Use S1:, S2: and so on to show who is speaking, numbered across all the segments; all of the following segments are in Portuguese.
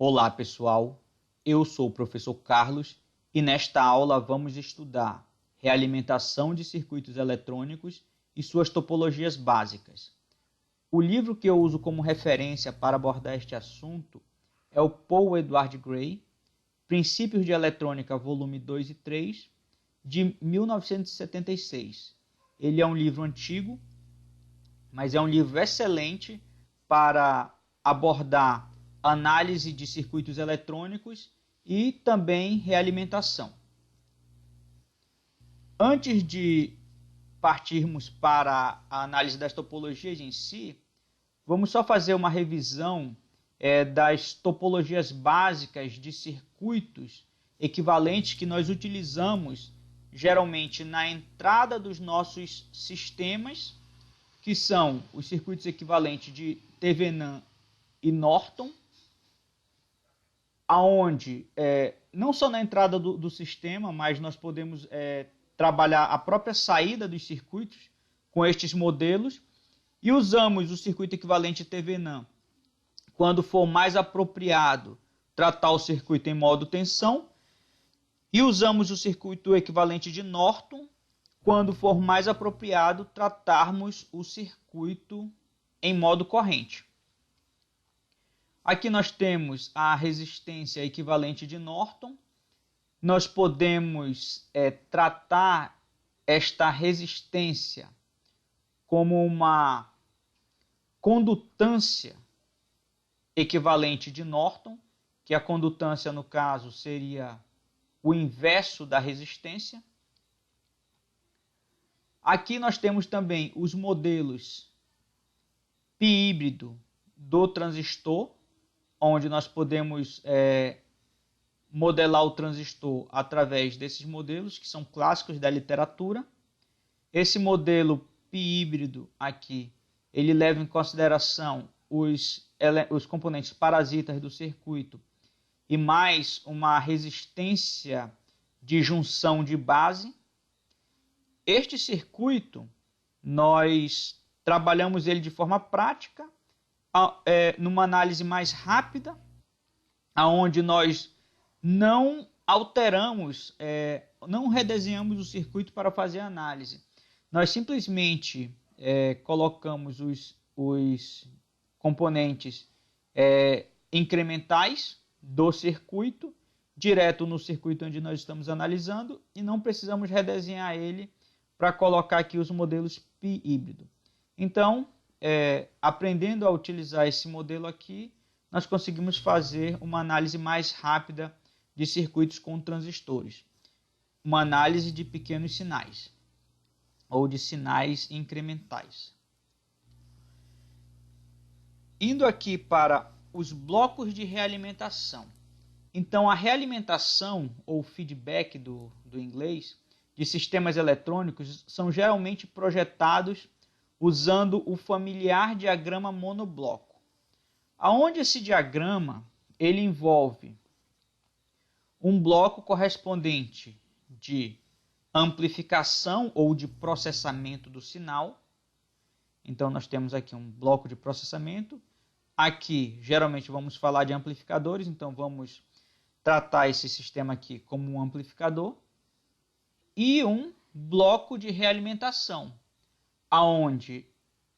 S1: Olá pessoal, eu sou o professor Carlos e nesta aula vamos estudar realimentação de circuitos eletrônicos e suas topologias básicas. O livro que eu uso como referência para abordar este assunto é o Paul Edward Gray, Princípios de Eletrônica, volume 2 e 3, de 1976. Ele é um livro antigo, mas é um livro excelente para abordar análise de circuitos eletrônicos e também realimentação. Antes de partirmos para a análise das topologias em si, vamos só fazer uma revisão das topologias básicas de circuitos equivalentes que nós utilizamos geralmente na entrada dos nossos sistemas, que são os circuitos equivalentes de Thevenin e Norton, aonde não só na entrada do sistema, mas nós podemos trabalhar a própria saída dos circuitos com estes modelos, e usamos o circuito equivalente Thevenin quando for mais apropriado tratar o circuito em modo tensão, e usamos o circuito equivalente de Norton quando for mais apropriado tratarmos o circuito em modo corrente. Aqui nós temos a resistência equivalente de Norton. Nós podemos tratar esta resistência como uma condutância equivalente de Norton, que a condutância, no caso, seria o inverso da resistência. Aqui nós temos também os modelos pi híbrido do transistor, onde nós podemos modelar o transistor através desses modelos, que são clássicos da literatura. Esse modelo pi híbrido aqui, ele leva em consideração os componentes parasitas do circuito e mais uma resistência de junção de base. Este circuito, nós trabalhamos ele de forma prática, numa análise mais rápida, onde nós não alteramos, não redesenhamos o circuito para fazer a análise. Nós simplesmente colocamos os componentes incrementais do circuito direto no circuito onde nós estamos analisando e não precisamos redesenhar ele para colocar aqui os modelos pi híbrido. Então, aprendendo a utilizar esse modelo aqui, nós conseguimos fazer uma análise mais rápida de circuitos com transistores. Uma análise de pequenos sinais, ou de sinais incrementais. Indo aqui para os blocos de realimentação. Então, a realimentação, ou feedback do inglês, de sistemas eletrônicos são geralmente projetados usando o familiar diagrama monobloco, aonde esse diagrama ele envolve um bloco correspondente de amplificação ou de processamento do sinal. Então nós temos aqui um bloco de processamento. Aqui geralmente vamos falar de amplificadores, então vamos tratar esse sistema aqui como um amplificador. E um bloco de realimentação, aonde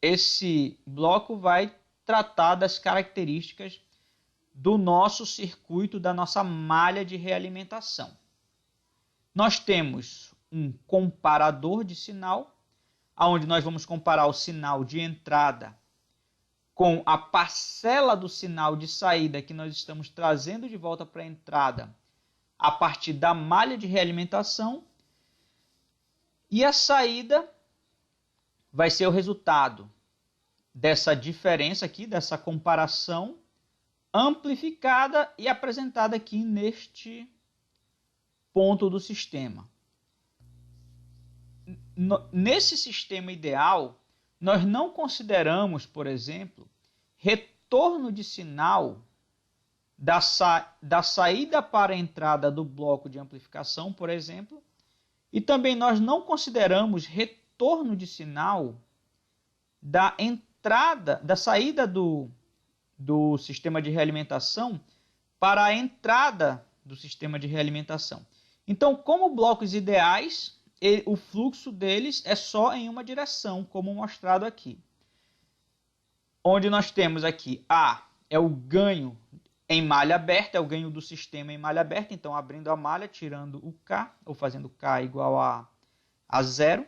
S1: esse bloco vai tratar das características do nosso circuito, da nossa malha de realimentação. Nós temos um comparador de sinal, aonde nós vamos comparar o sinal de entrada com a parcela do sinal de saída que nós estamos trazendo de volta para a entrada a partir da malha de realimentação. E a saída vai ser o resultado dessa diferença aqui, dessa comparação amplificada e apresentada aqui neste ponto do sistema. Nesse sistema ideal, nós não consideramos, por exemplo, retorno de sinal da saída para a entrada do bloco de amplificação, por exemplo, e também nós não consideramos retorno de sinal da saída do sistema de realimentação para a entrada do sistema de realimentação. Então, como blocos ideais, o fluxo deles é só em uma direção, como mostrado aqui. Onde nós temos aqui A é o ganho em malha aberta, é o ganho do sistema em malha aberta. Então, abrindo a malha, tirando o K, ou fazendo K igual a zero,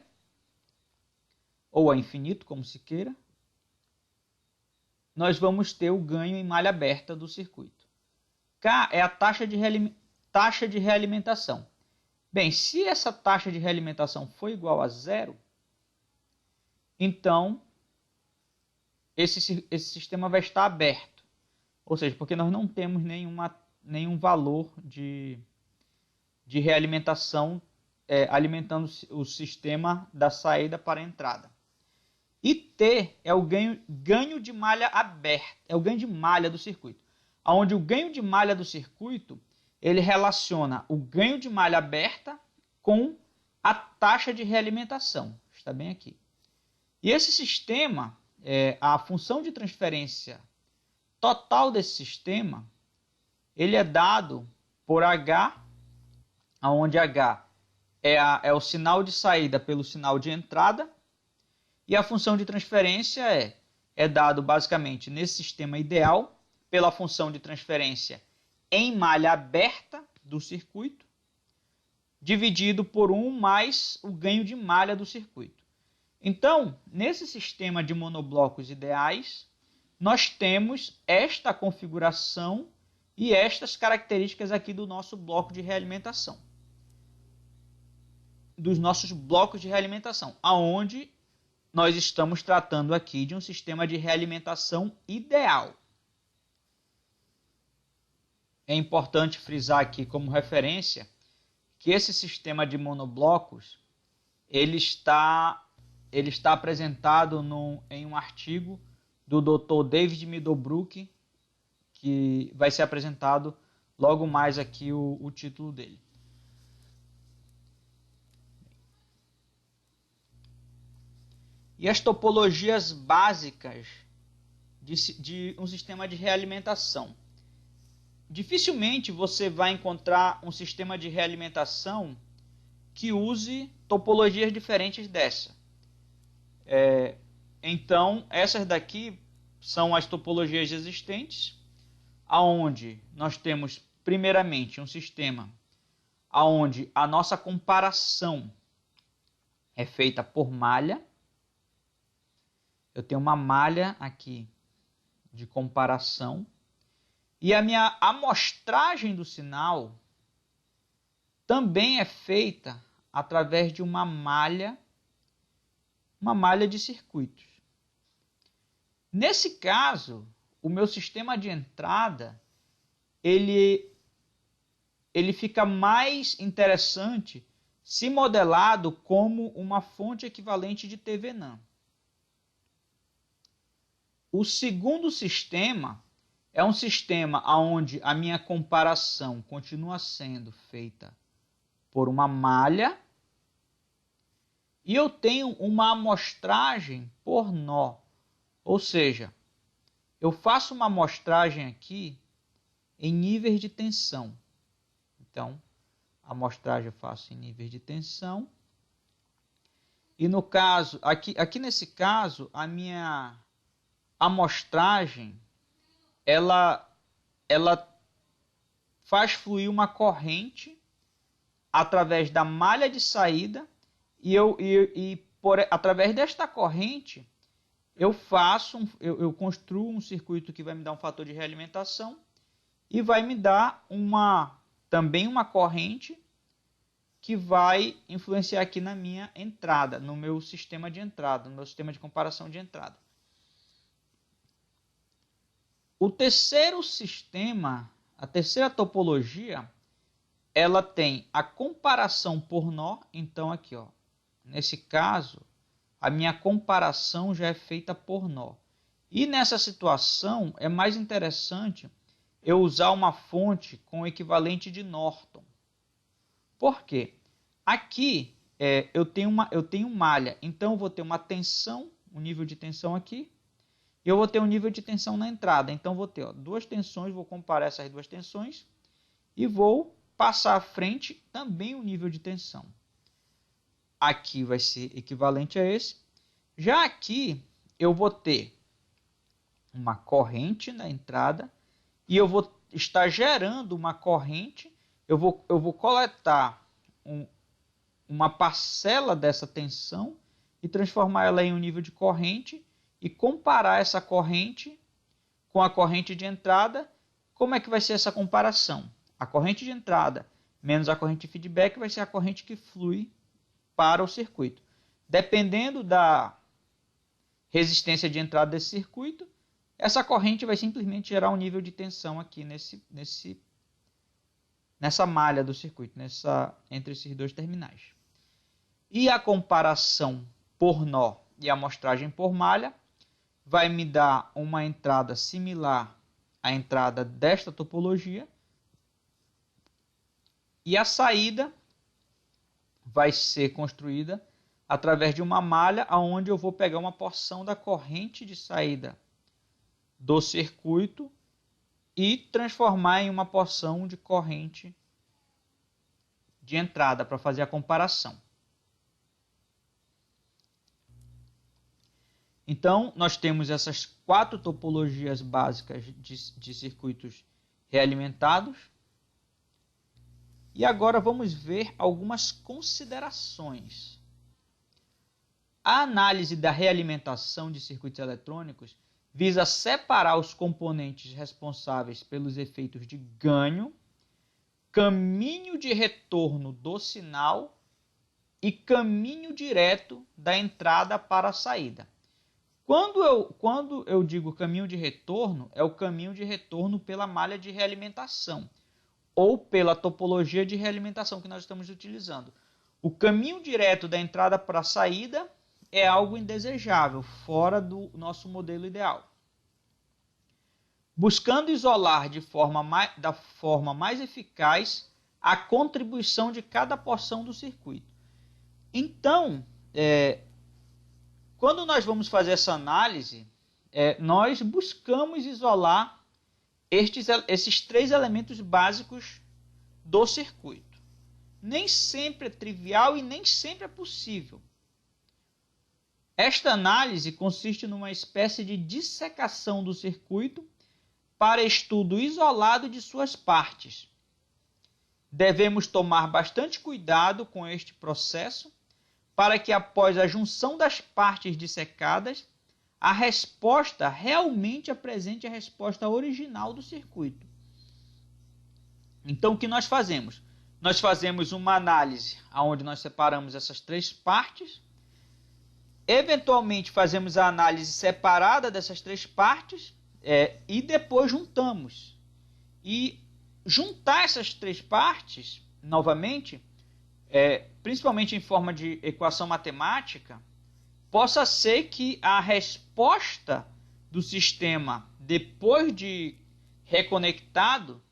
S1: ou a infinito, como se queira, nós vamos ter o ganho em malha aberta do circuito. K é a taxa de realimentação. Bem, se essa taxa de realimentação for igual a zero, então esse sistema vai estar aberto. Ou seja, porque nós não temos nenhum valor de realimentação alimentando o sistema da saída para a entrada. E T é o ganho de malha aberta, é o ganho de malha do circuito. Onde o ganho de malha do circuito, ele relaciona o ganho de malha aberta com a taxa de realimentação. Está bem aqui. E esse sistema, a função de transferência total desse sistema, ele é dado por H, onde H é o sinal de saída pelo sinal de entrada, e a função de transferência é dado basicamente nesse sistema ideal pela função de transferência em malha aberta do circuito, dividido por 1 mais o ganho de malha do circuito. Então, nesse sistema de monoblocos ideais, nós temos esta configuração e estas características aqui do nosso bloco de realimentação. Dos nossos blocos de realimentação, aonde nós estamos tratando aqui de um sistema de realimentação ideal. É importante frisar aqui como referência que esse sistema de monoblocos ele está apresentado em um artigo do Dr. David Middlebrook, que vai ser apresentado logo mais aqui o título dele. E as topologias básicas de um sistema de realimentação. Dificilmente você vai encontrar um sistema de realimentação que use topologias diferentes dessa. Então, essas daqui são as topologias existentes, onde nós temos, primeiramente, um sistema onde a nossa comparação é feita por malha. Eu tenho uma malha aqui de comparação e a minha amostragem do sinal também é feita através de uma malha de circuitos. Nesse caso, o meu sistema de entrada ele fica mais interessante se modelado como uma fonte equivalente de Thevenin. O segundo sistema é um sistema onde a minha comparação continua sendo feita por uma malha e eu tenho uma amostragem por nó. Ou seja, eu faço uma amostragem aqui em níveis de tensão. Então, a amostragem eu faço em níveis de tensão. E no caso, aqui nesse caso, a minha amostragem ela faz fluir uma corrente através da malha de saída através desta corrente eu construo um circuito que vai me dar um fator de realimentação e vai me dar também uma corrente que vai influenciar aqui na minha entrada, no meu sistema de entrada, no meu sistema de comparação de entrada. O terceiro sistema, a terceira topologia, ela tem a comparação por nó. Então aqui, nesse caso, a minha comparação já é feita por nó. E nessa situação é mais interessante eu usar uma fonte com o equivalente de Norton. Por quê? Aqui eu tenho malha, então eu vou ter uma tensão, um nível de tensão aqui, e eu vou ter um nível de tensão na entrada. Então, vou ter duas tensões, vou comparar essas duas tensões e vou passar à frente também o nível de tensão. Aqui vai ser equivalente a esse. Já aqui, eu vou ter uma corrente na entrada e eu vou estar gerando uma corrente. Eu vou coletar uma parcela dessa tensão e transformar ela em um nível de corrente e comparar essa corrente com a corrente de entrada. Como é que vai ser essa comparação? A corrente de entrada menos a corrente de feedback vai ser a corrente que flui para o circuito. Dependendo da resistência de entrada desse circuito, essa corrente vai simplesmente gerar um nível de tensão aqui nessa malha do circuito, entre esses dois terminais. E a comparação por nó e a amostragem por malha vai me dar uma entrada similar à entrada desta topologia. E a saída vai ser construída através de uma malha onde eu vou pegar uma porção da corrente de saída do circuito e transformar em uma porção de corrente de entrada para fazer a comparação. Então, nós temos essas 4 topologias básicas de circuitos realimentados. E agora vamos ver algumas considerações. A análise da realimentação de circuitos eletrônicos visa separar os componentes responsáveis pelos efeitos de ganho, caminho de retorno do sinal e caminho direto da entrada para a saída. Quando eu digo caminho de retorno, é o caminho de retorno pela malha de realimentação ou pela topologia de realimentação que nós estamos utilizando. O caminho direto da entrada para a saída é algo indesejável, fora do nosso modelo ideal. Buscando isolar da forma mais eficaz a contribuição de cada porção do circuito. Então, quando nós vamos fazer essa análise, nós buscamos isolar esses 3 elementos básicos do circuito. Nem sempre é trivial e nem sempre é possível. Esta análise consiste numa espécie de dissecação do circuito para estudo isolado de suas partes. Devemos tomar bastante cuidado com este processo para que, após a junção das partes dissecadas, a resposta realmente apresente a resposta original do circuito. Então, o que nós fazemos? Nós fazemos uma análise onde nós separamos essas 3 partes. Eventualmente, fazemos a análise separada dessas 3 partes e depois juntamos. E juntar essas 3 partes, novamente, principalmente em forma de equação matemática, possa ser que a resposta do sistema depois de reconectado,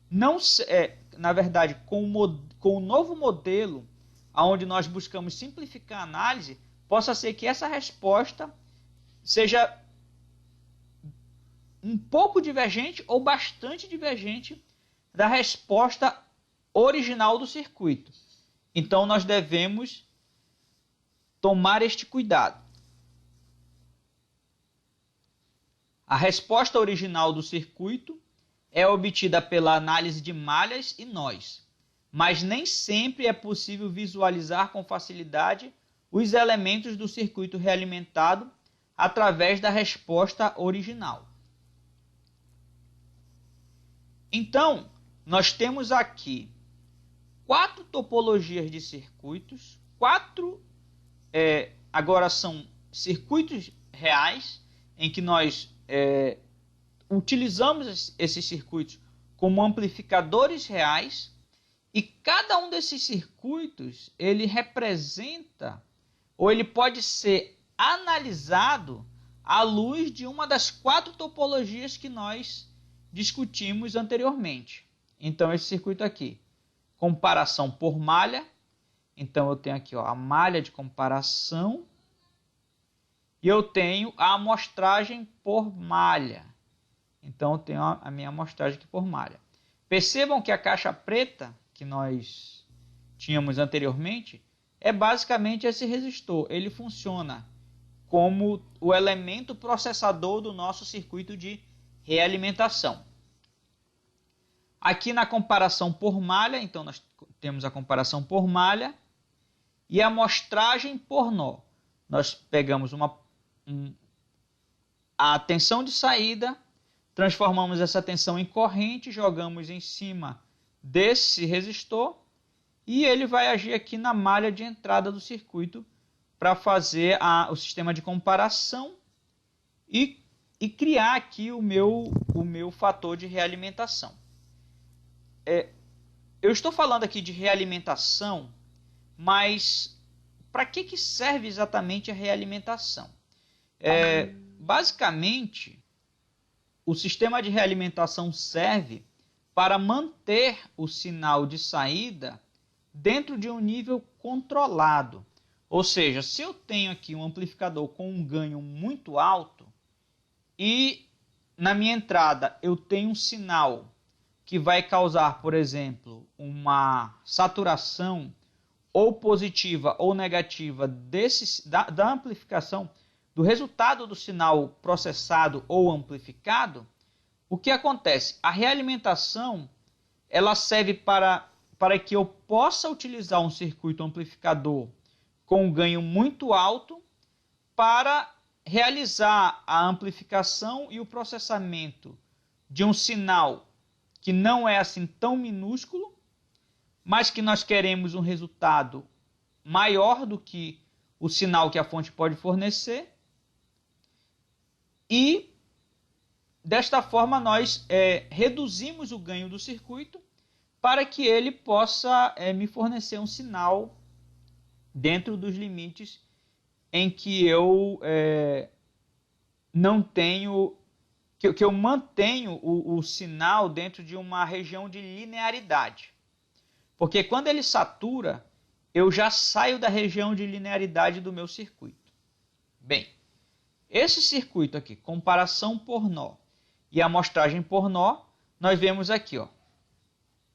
S1: na verdade, com o novo modelo, onde nós buscamos simplificar a análise, possa ser que essa resposta seja um pouco divergente ou bastante divergente da resposta original do circuito. Então, nós devemos tomar este cuidado. A resposta original do circuito é obtida pela análise de malhas e nós, mas nem sempre é possível visualizar com facilidade os elementos do circuito realimentado através da resposta original. Então, nós temos aqui 4 topologias de circuitos, agora são circuitos reais, em que nós utilizamos esses circuitos como amplificadores reais, e cada um desses circuitos, ele representa, ou ele pode ser analisado à luz de uma das 4 topologias que nós discutimos anteriormente. Então, esse circuito aqui, comparação por malha. Então, eu tenho aqui a malha de comparação e eu tenho a amostragem por malha. Então eu tenho a minha amostragem aqui por malha. Percebam que a caixa preta que nós tínhamos anteriormente é basicamente esse resistor. Ele funciona como o elemento processador do nosso circuito de realimentação. Aqui na comparação por malha, então nós temos a comparação por malha e a amostragem por nó. Nós pegamos a tensão de saída, transformamos essa tensão em corrente, jogamos em cima desse resistor e ele vai agir aqui na malha de entrada do circuito para fazer o sistema de comparação e criar aqui o meu fator de realimentação. Eu estou falando aqui de realimentação, mas para que serve exatamente a realimentação? Basicamente, o sistema de realimentação serve para manter o sinal de saída dentro de um nível controlado. Ou seja, se eu tenho aqui um amplificador com um ganho muito alto e na minha entrada eu tenho um sinal que vai causar, por exemplo, uma saturação ou positiva ou negativa da amplificação, do resultado do sinal processado ou amplificado, o que acontece? A realimentação ela serve para que eu possa utilizar um circuito amplificador com um ganho muito alto para realizar a amplificação e o processamento de um sinal que não é assim tão minúsculo, mas que nós queremos um resultado maior do que o sinal que a fonte pode fornecer. E desta forma nós reduzimos o ganho do circuito para que ele possa me fornecer um sinal dentro dos limites em que eu não tenho, que eu mantenho o sinal dentro de uma região de linearidade. Porque quando ele satura, eu já saio da região de linearidade do meu circuito. Bem, esse circuito aqui, comparação por nó e amostragem por nó, nós vemos aqui, ó.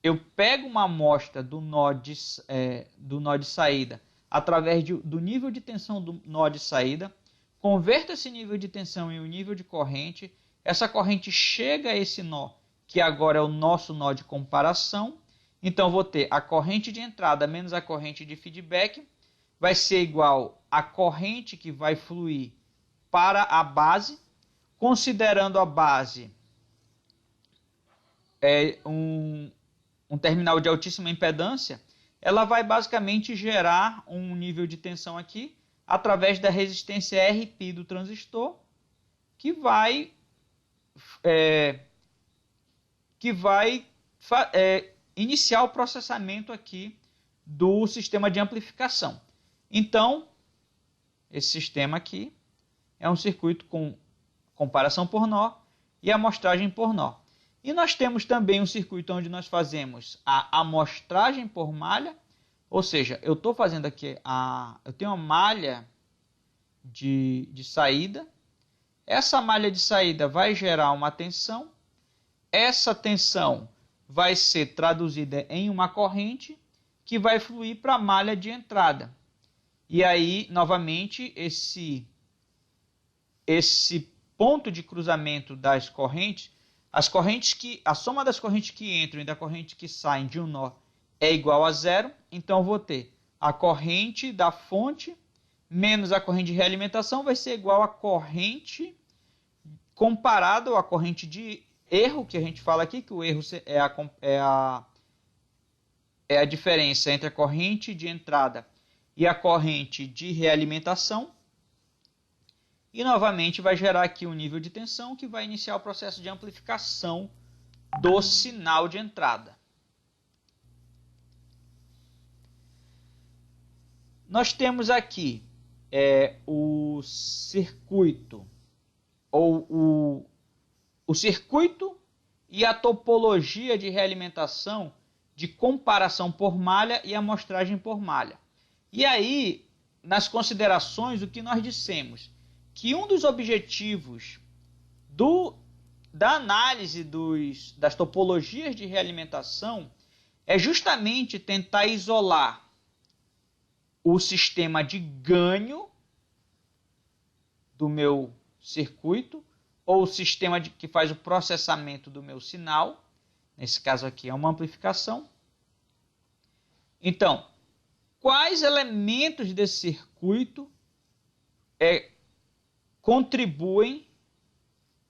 S1: Eu pego uma amostra do nó de saída através do nível de tensão do nó de saída, converto esse nível de tensão em um nível de corrente, essa corrente chega a esse nó, que agora é o nosso nó de comparação, então vou ter a corrente de entrada menos a corrente de feedback, vai ser igual à corrente que vai fluir para a base, considerando a base um terminal de altíssima impedância, ela vai basicamente gerar um nível de tensão aqui através da resistência Rπ do transistor, que vai iniciar o processamento aqui do sistema de amplificação. Então, esse sistema aqui é um circuito com comparação por nó e amostragem por nó. E nós temos também um circuito onde nós fazemos a amostragem por malha, ou seja, eu estou fazendo aqui, eu tenho uma malha de saída, essa malha de saída vai gerar uma tensão, essa tensão vai ser traduzida em uma corrente que vai fluir para a malha de entrada. E aí, novamente, esse ponto de cruzamento das correntes, a soma das correntes que entram e da corrente que saem de um nó é igual a zero, então eu vou ter a corrente da fonte menos a corrente de realimentação vai ser igual à corrente comparada à corrente de erro, que a gente fala aqui, que o erro é a diferença entre a corrente de entrada e a corrente de realimentação. E novamente vai gerar aqui um nível de tensão que vai iniciar o processo de amplificação do sinal de entrada. Nós temos aqui o circuito, ou o circuito e a topologia de realimentação de comparação por malha e amostragem por malha. E aí, nas considerações, o que nós dissemos? que um dos objetivos da análise das topologias de realimentação é justamente tentar isolar o sistema de ganho do meu circuito, ou o sistema que faz o processamento do meu sinal. Nesse caso aqui é uma amplificação. Então, quais elementos desse circuito contribuem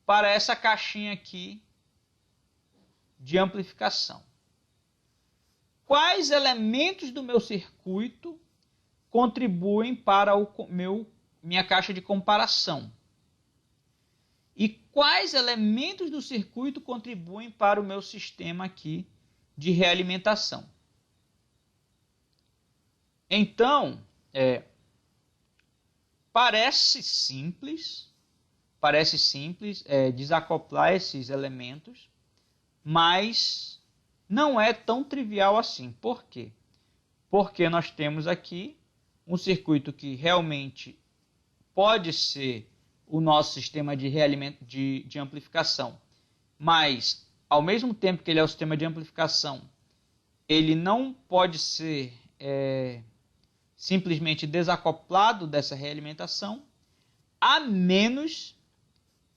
S1: para essa caixinha aqui de amplificação? Quais elementos do meu circuito contribuem para minha caixa de comparação? E quais elementos do circuito contribuem para o meu sistema aqui de realimentação? Então, parece simples desacoplar esses elementos, mas não é tão trivial assim. Por quê? Porque nós temos aqui um circuito que realmente pode ser o nosso sistema de amplificação, mas ao mesmo tempo que ele é o sistema de amplificação, ele não pode ser simplesmente desacoplado dessa realimentação, a menos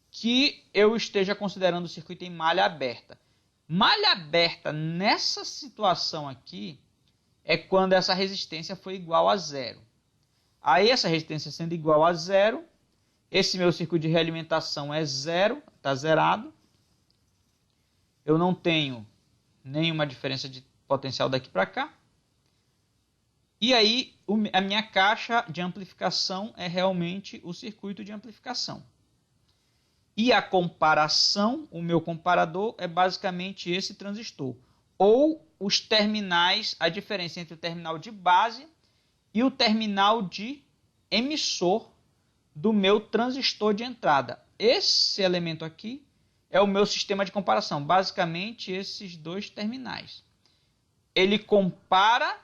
S1: que eu esteja considerando o circuito em malha aberta. Malha aberta nessa situação aqui é quando essa resistência foi igual a zero. Aí essa resistência sendo igual a zero, esse meu circuito de realimentação é zero, está zerado. Eu não tenho nenhuma diferença de potencial daqui para cá. E aí a minha caixa de amplificação é realmente o circuito de amplificação. E a comparação, o meu comparador é basicamente esse transistor. Ou os terminais, a diferença entre o terminal de base e o terminal de emissor do meu transistor de entrada. Esse elemento aqui é o meu sistema de comparação. Basicamente esses dois terminais. Ele compara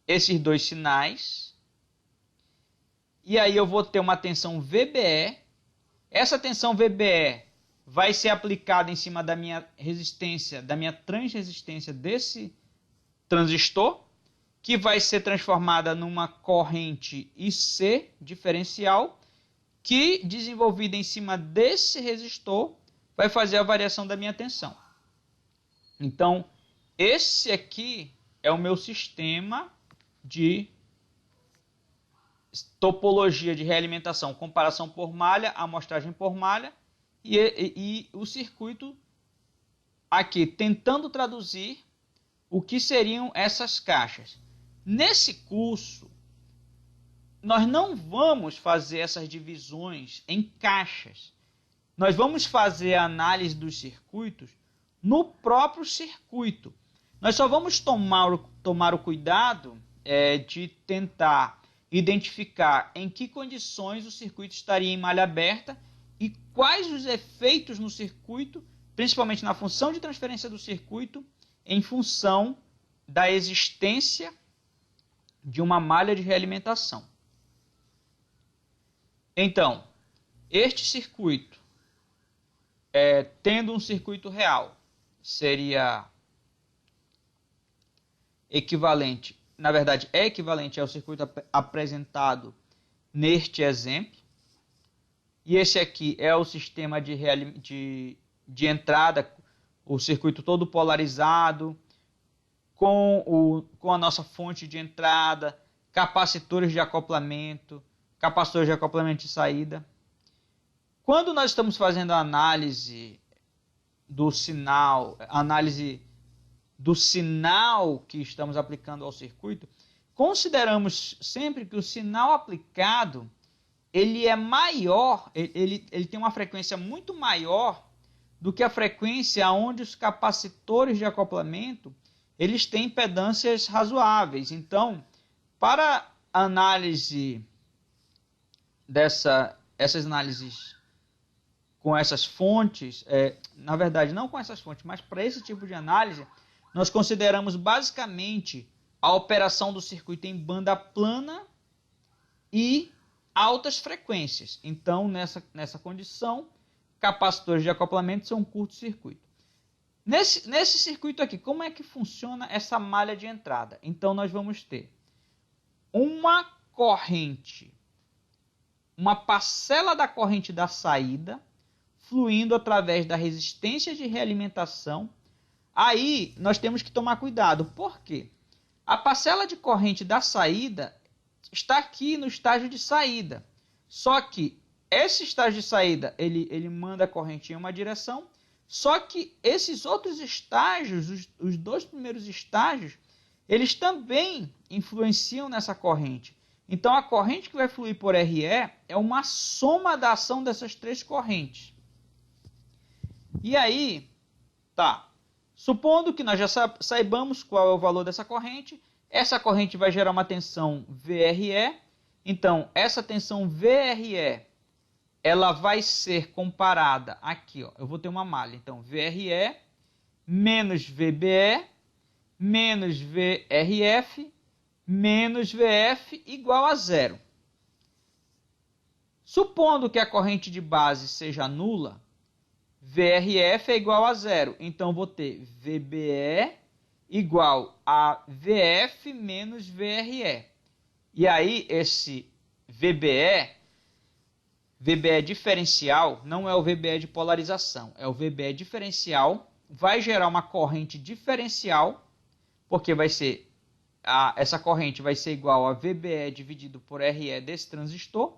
S1: esses dois sinais. E aí eu vou ter uma tensão VBE. Essa tensão VBE vai ser aplicada em cima da minha resistência, da minha transresistência desse transistor, que vai ser transformada numa corrente IC diferencial, que, desenvolvida em cima desse resistor, vai fazer a variação da minha tensão. Então, esse aqui é o meu sistema de topologia de realimentação, comparação por malha, amostragem por malha, e o circuito aqui tentando traduzir o que seriam essas caixas. Nesse curso, nós não vamos fazer essas divisões em caixas. Nós vamos fazer a análise dos circuitos no próprio circuito. Nós só vamos tomar o cuidado de tentar identificar em que condições o circuito estaria em malha aberta e quais os efeitos no circuito, principalmente na função de transferência do circuito, em função da existência de uma malha de realimentação. Então, este circuito, tendo um circuito real, seria equivalente, na verdade é equivalente ao circuito apresentado neste exemplo. E esse aqui é o sistema de entrada, o circuito todo polarizado, com a nossa fonte de entrada, capacitores de acoplamento, capacitores de acoplamento de saída. Quando nós estamos fazendo a análise do sinal, que estamos aplicando ao circuito, consideramos sempre que o sinal aplicado ele é maior, ele tem uma frequência muito maior do que a frequência onde os capacitores de acoplamento eles têm impedâncias razoáveis. Então, para a análise essas análises com essas fontes, na verdade não com essas fontes, mas para esse tipo de análise, nós consideramos basicamente a operação do circuito em banda plana e altas frequências. Então, nessa condição, capacitores de acoplamento são um curto-circuito. Nesse circuito aqui, como é que funciona essa malha de entrada? Então, nós vamos ter uma corrente, uma parcela da corrente da saída, fluindo através da resistência de realimentação. Aí, nós temos que tomar cuidado. Por quê? A parcela de corrente da saída está aqui no estágio de saída. Só que esse estágio de saída, ele manda a corrente em uma direção, só que esses outros estágios, os dois primeiros estágios, eles também influenciam nessa corrente. Então, a corrente que vai fluir por RE é uma soma da ação dessas três correntes. E aí, tá. Supondo que nós já saibamos qual é o valor dessa corrente, essa corrente vai gerar uma tensão VRE. Então, essa tensão VRE, ela vai ser comparada aqui, ó. Eu vou ter uma malha. Então, VRE menos VBE menos VRF menos VF igual a zero. Supondo que a corrente de base seja nula, VRF é igual a zero. Então, vou ter VBE igual a VF menos VRE. E aí, esse VBE diferencial, não é o VBE de polarização, é o VBE diferencial, vai gerar uma corrente diferencial, porque vai ser essa corrente vai ser igual a VBE dividido por RE desse transistor,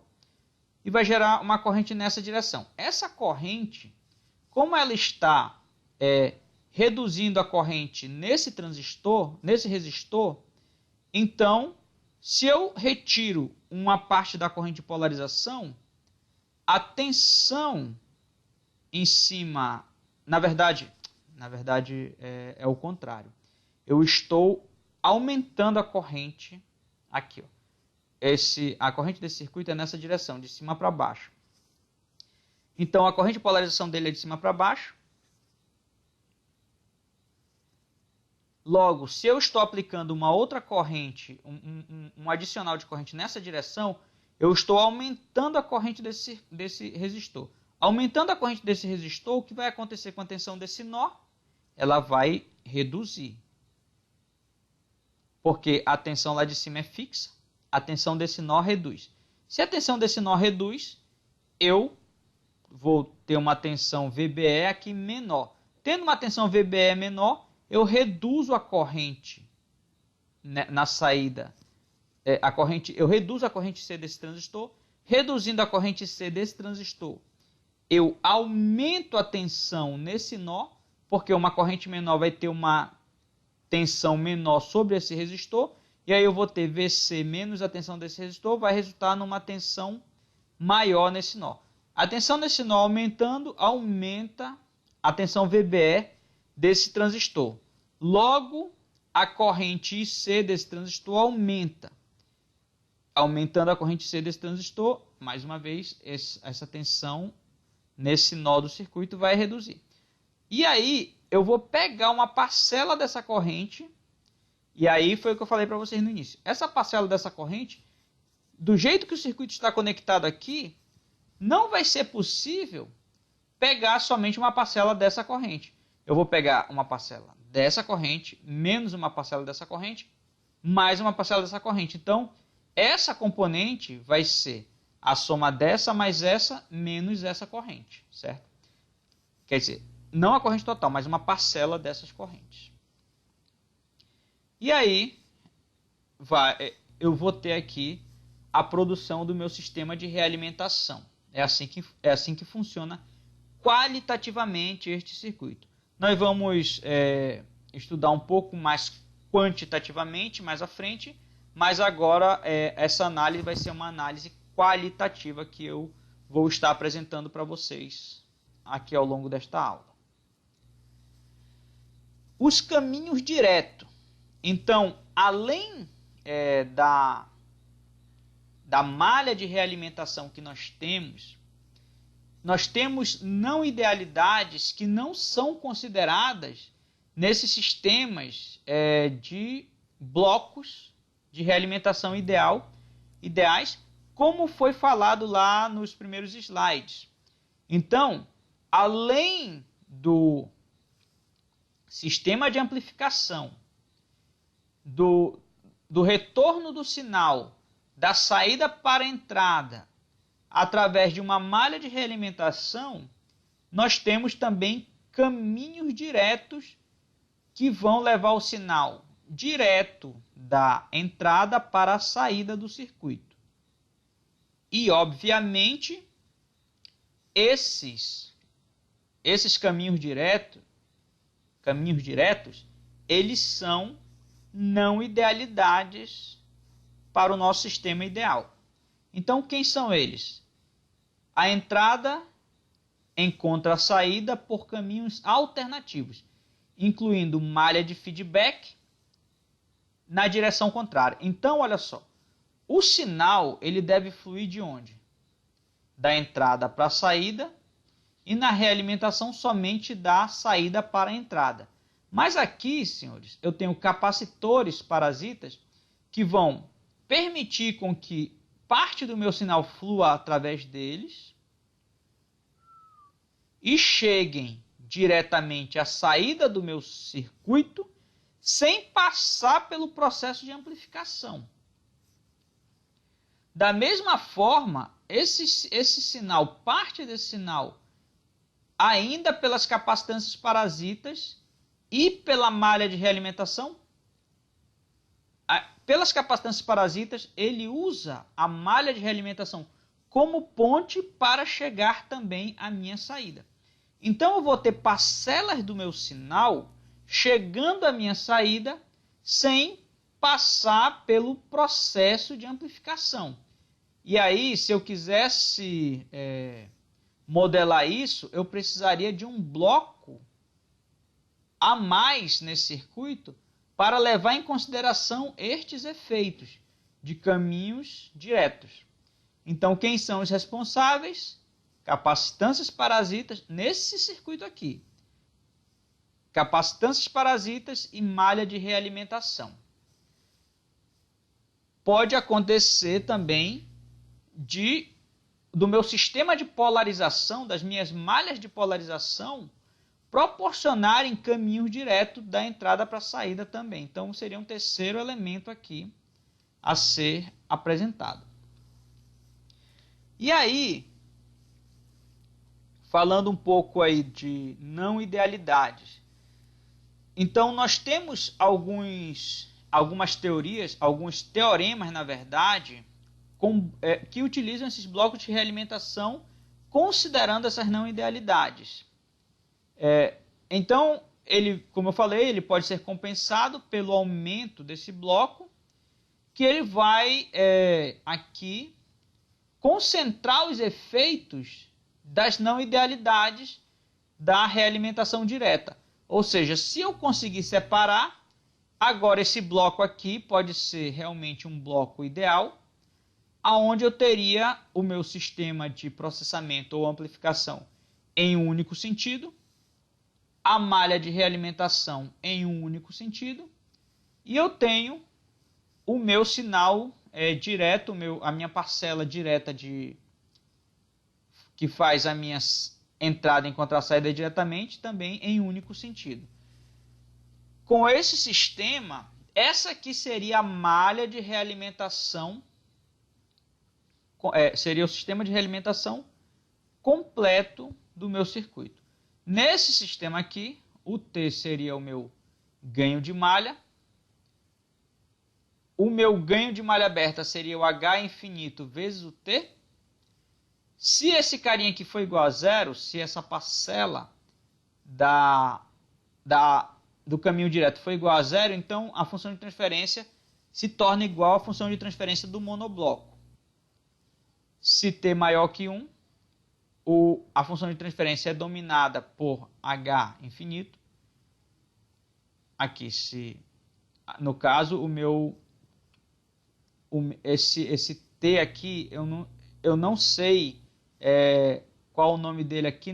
S1: e vai gerar uma corrente nessa direção. Essa corrente, como ela está reduzindo a corrente nesse transistor, nesse resistor, então, se eu retiro uma parte da corrente de polarização, a tensão em cima, na verdade é o contrário. Eu estou aumentando a corrente aqui, ó. A corrente desse circuito é nessa direção, de cima para baixo. Então, a corrente de polarização dele é de cima para baixo. Logo, se eu estou aplicando uma outra corrente, um adicional de corrente nessa direção, eu estou aumentando a corrente desse resistor. Aumentando a corrente desse resistor, o que vai acontecer com a tensão desse nó? Ela vai reduzir. Porque a tensão lá de cima é fixa, a tensão desse nó reduz. Se a tensão desse nó reduz, eu vou ter uma tensão VBE aqui menor. Tendo uma tensão VBE menor, eu reduzo a corrente na saída. Eu reduzo a corrente C desse transistor. Reduzindo a corrente C desse transistor, eu aumento a tensão nesse nó, porque uma corrente menor vai ter uma tensão menor sobre esse resistor, e aí eu vou ter VC menos a tensão desse resistor, vai resultar numa tensão maior nesse nó. A tensão nesse nó aumentando, aumenta a tensão VBE desse transistor. Logo, a corrente IC desse transistor aumenta. Aumentando a corrente C desse transistor, mais uma vez, essa tensão nesse nó do circuito vai reduzir. E aí, eu vou pegar uma parcela dessa corrente, e aí foi o que eu falei para vocês no início. Essa parcela dessa corrente, do jeito que o circuito está conectado aqui, não vai ser possível pegar somente uma parcela dessa corrente. Eu vou pegar uma parcela dessa corrente, menos uma parcela dessa corrente, mais uma parcela dessa corrente. Então, essa componente vai ser a soma dessa mais essa, menos essa corrente, certo? Quer dizer, não a corrente total, mas uma parcela dessas correntes. E aí, eu vou ter aqui a produção do meu sistema de realimentação. É assim que funciona qualitativamente este circuito. Nós vamos estudar um pouco mais quantitativamente mais à frente, mas agora essa análise vai ser uma análise qualitativa que eu vou estar apresentando para vocês aqui ao longo desta aula. Os caminhos diretos. Então, além da malha de realimentação que nós temos não idealidades que não são consideradas nesses sistemas de blocos de realimentação ideais, como foi falado lá nos primeiros slides. Então, além do sistema de amplificação, do retorno do sinal da saída para a entrada através de uma malha de realimentação, nós temos também caminhos diretos que vão levar o sinal direto da entrada para a saída do circuito. E, obviamente, esses caminhos diretos, eles são não idealidades para o nosso sistema ideal. Então, quem são eles? A entrada encontra a saída por caminhos alternativos, incluindo malha de feedback na direção contrária. Então, olha só, o sinal ele deve fluir de onde? Da entrada para a saída, e na realimentação somente da saída para a entrada. Mas aqui, senhores, eu tenho capacitores parasitas que vão permitir com que parte do meu sinal flua através deles e cheguem diretamente à saída do meu circuito sem passar pelo processo de amplificação. Da mesma forma, esse sinal, parte desse sinal, ainda pelas capacitâncias parasitas e pela malha de realimentação, pelas capacitâncias parasitas, ele usa a malha de realimentação como ponte para chegar também à minha saída. Então, eu vou ter parcelas do meu sinal chegando à minha saída sem passar pelo processo de amplificação. E aí, se eu quisesse modelar isso, eu precisaria de um bloco a mais nesse circuito para levar em consideração estes efeitos de caminhos diretos. Então, quem são os responsáveis? Capacitâncias parasitas nesse circuito aqui. Capacitâncias parasitas e malha de realimentação. Pode acontecer também do meu sistema de polarização, das minhas malhas de polarização, proporcionarem caminho direto da entrada para a saída também. Então, seria um terceiro elemento aqui a ser apresentado. E aí, falando um pouco aí de não idealidades. Então, nós temos algumas teorias, alguns teoremas, na verdade, que utilizam esses blocos de realimentação considerando essas não idealidades. Então, como eu falei, ele pode ser compensado pelo aumento desse bloco, que ele vai aqui concentrar os efeitos das não idealidades da realimentação direta. Ou seja, se eu conseguir separar, agora esse bloco aqui pode ser realmente um bloco ideal, aonde eu teria o meu sistema de processamento ou amplificação em um único sentido, a malha de realimentação em um único sentido, e eu tenho o meu sinal direto, a minha parcela direta que faz a minha entrada encontrar a saída diretamente também em um único sentido. Com esse sistema, essa aqui seria a malha de realimentação, seria o sistema de realimentação completo do meu circuito. Nesse sistema aqui, o T seria o meu ganho de malha. O meu ganho de malha aberta seria o H infinito vezes o T. Se esse carinha aqui for igual a zero, se essa parcela do caminho direto for igual a zero, então a função de transferência se torna igual à função de transferência do monobloco. Se T maior que 1, a função de transferência é dominada por H infinito. Aqui, no caso, esse T aqui, eu não sei qual o nome dele aqui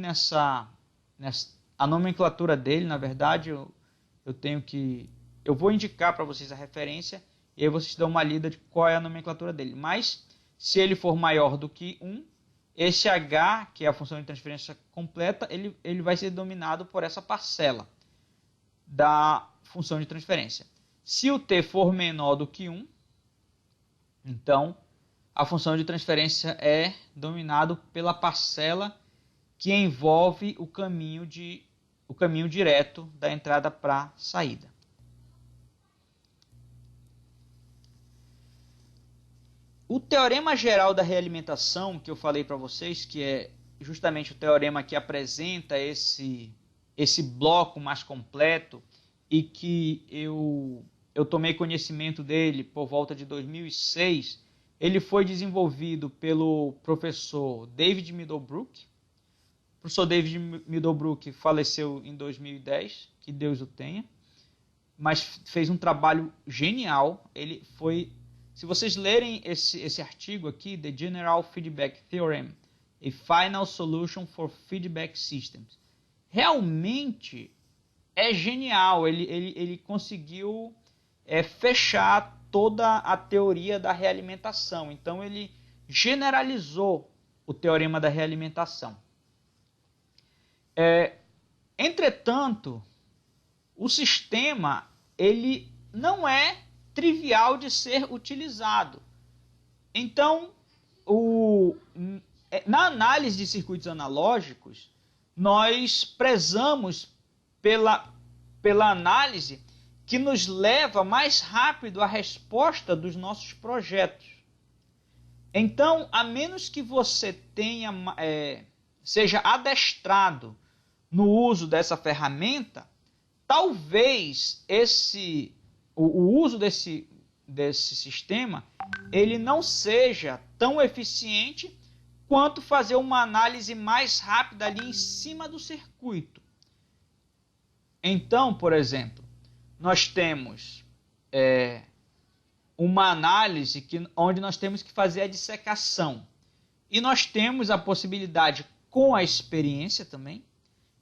S1: a nomenclatura dele, na verdade, eu vou indicar para vocês a referência e aí vocês dão uma lida de qual é a nomenclatura dele. Mas Se ele for maior do que 1, esse H, que é a função de transferência completa, ele vai ser dominado por essa parcela da função de transferência. Se o t for menor do que 1, então a função de transferência é dominada pela parcela que envolve o caminho direto da entrada para a saída. O teorema geral da realimentação, que eu falei para vocês, que é justamente o teorema que apresenta esse bloco mais completo e que eu tomei conhecimento dele por volta de 2006, ele foi desenvolvido pelo professor David Middlebrook. O professor David Middlebrook faleceu em 2010, que Deus o tenha, mas fez um trabalho genial. Ele foi, se vocês lerem esse artigo aqui, The General Feedback Theorem, a Final Solution for Feedback Systems, realmente é genial. Ele conseguiu fechar toda a teoria da realimentação. Então ele generalizou o teorema da realimentação. Entretanto, o sistema ele não é trivial de ser utilizado. Então, na análise de circuitos analógicos, nós prezamos pela análise que nos leva mais rápido à resposta dos nossos projetos. Então, a menos que você seja adestrado no uso dessa ferramenta, talvez o uso desse sistema ele não seja tão eficiente quanto fazer uma análise mais rápida ali em cima do circuito. Então, por exemplo, nós temos uma análise onde nós temos que fazer a dissecação. E nós temos a possibilidade, com a experiência também,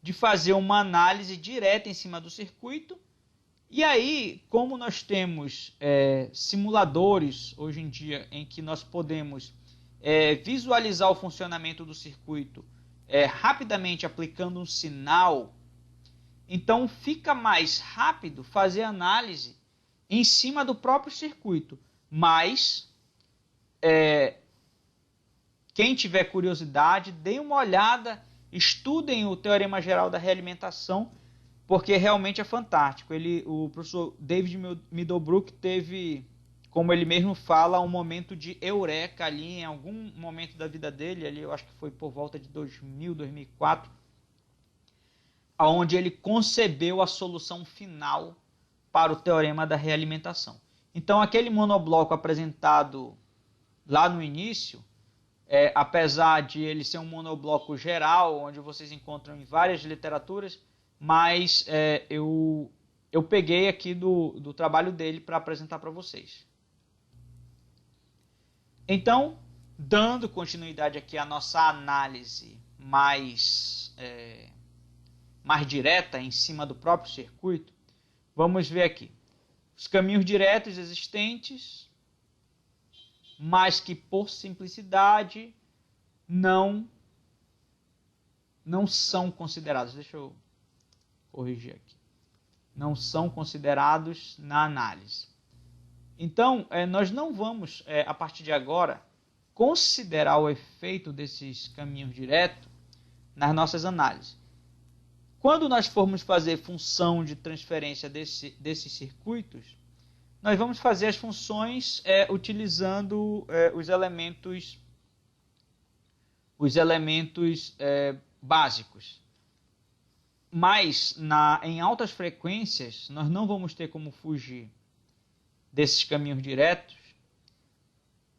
S1: de fazer uma análise direta em cima do circuito. E aí, como nós temos simuladores hoje em dia em que nós podemos visualizar o funcionamento do circuito rapidamente aplicando um sinal, então fica mais rápido fazer análise em cima do próprio circuito. Mas quem tiver curiosidade, deem uma olhada, estudem o teorema geral da realimentação, porque realmente é fantástico. O professor David Middlebrook teve, como ele mesmo fala, um momento de eureka ali em algum momento da vida dele, ali eu acho que foi por volta de 2000, 2004, onde ele concebeu a solução final para o teorema da realimentação. Então, aquele monobloco apresentado lá no início, apesar de ele ser um monobloco geral, onde vocês encontram em várias literaturas, mas eu peguei aqui do trabalho dele para apresentar para vocês. Então, dando continuidade aqui à nossa análise mais direta em cima do próprio circuito, vamos ver aqui os caminhos diretos existentes, mas que por simplicidade não são considerados. Deixa eu corrigir aqui. Não são considerados na análise. Então, nós não vamos, a partir de agora, considerar o efeito desses caminhos diretos nas nossas análises. Quando nós formos fazer função de transferência desses circuitos, nós vamos fazer as funções utilizando os elementos básicos. Mas em altas frequências, nós não vamos ter como fugir desses caminhos diretos,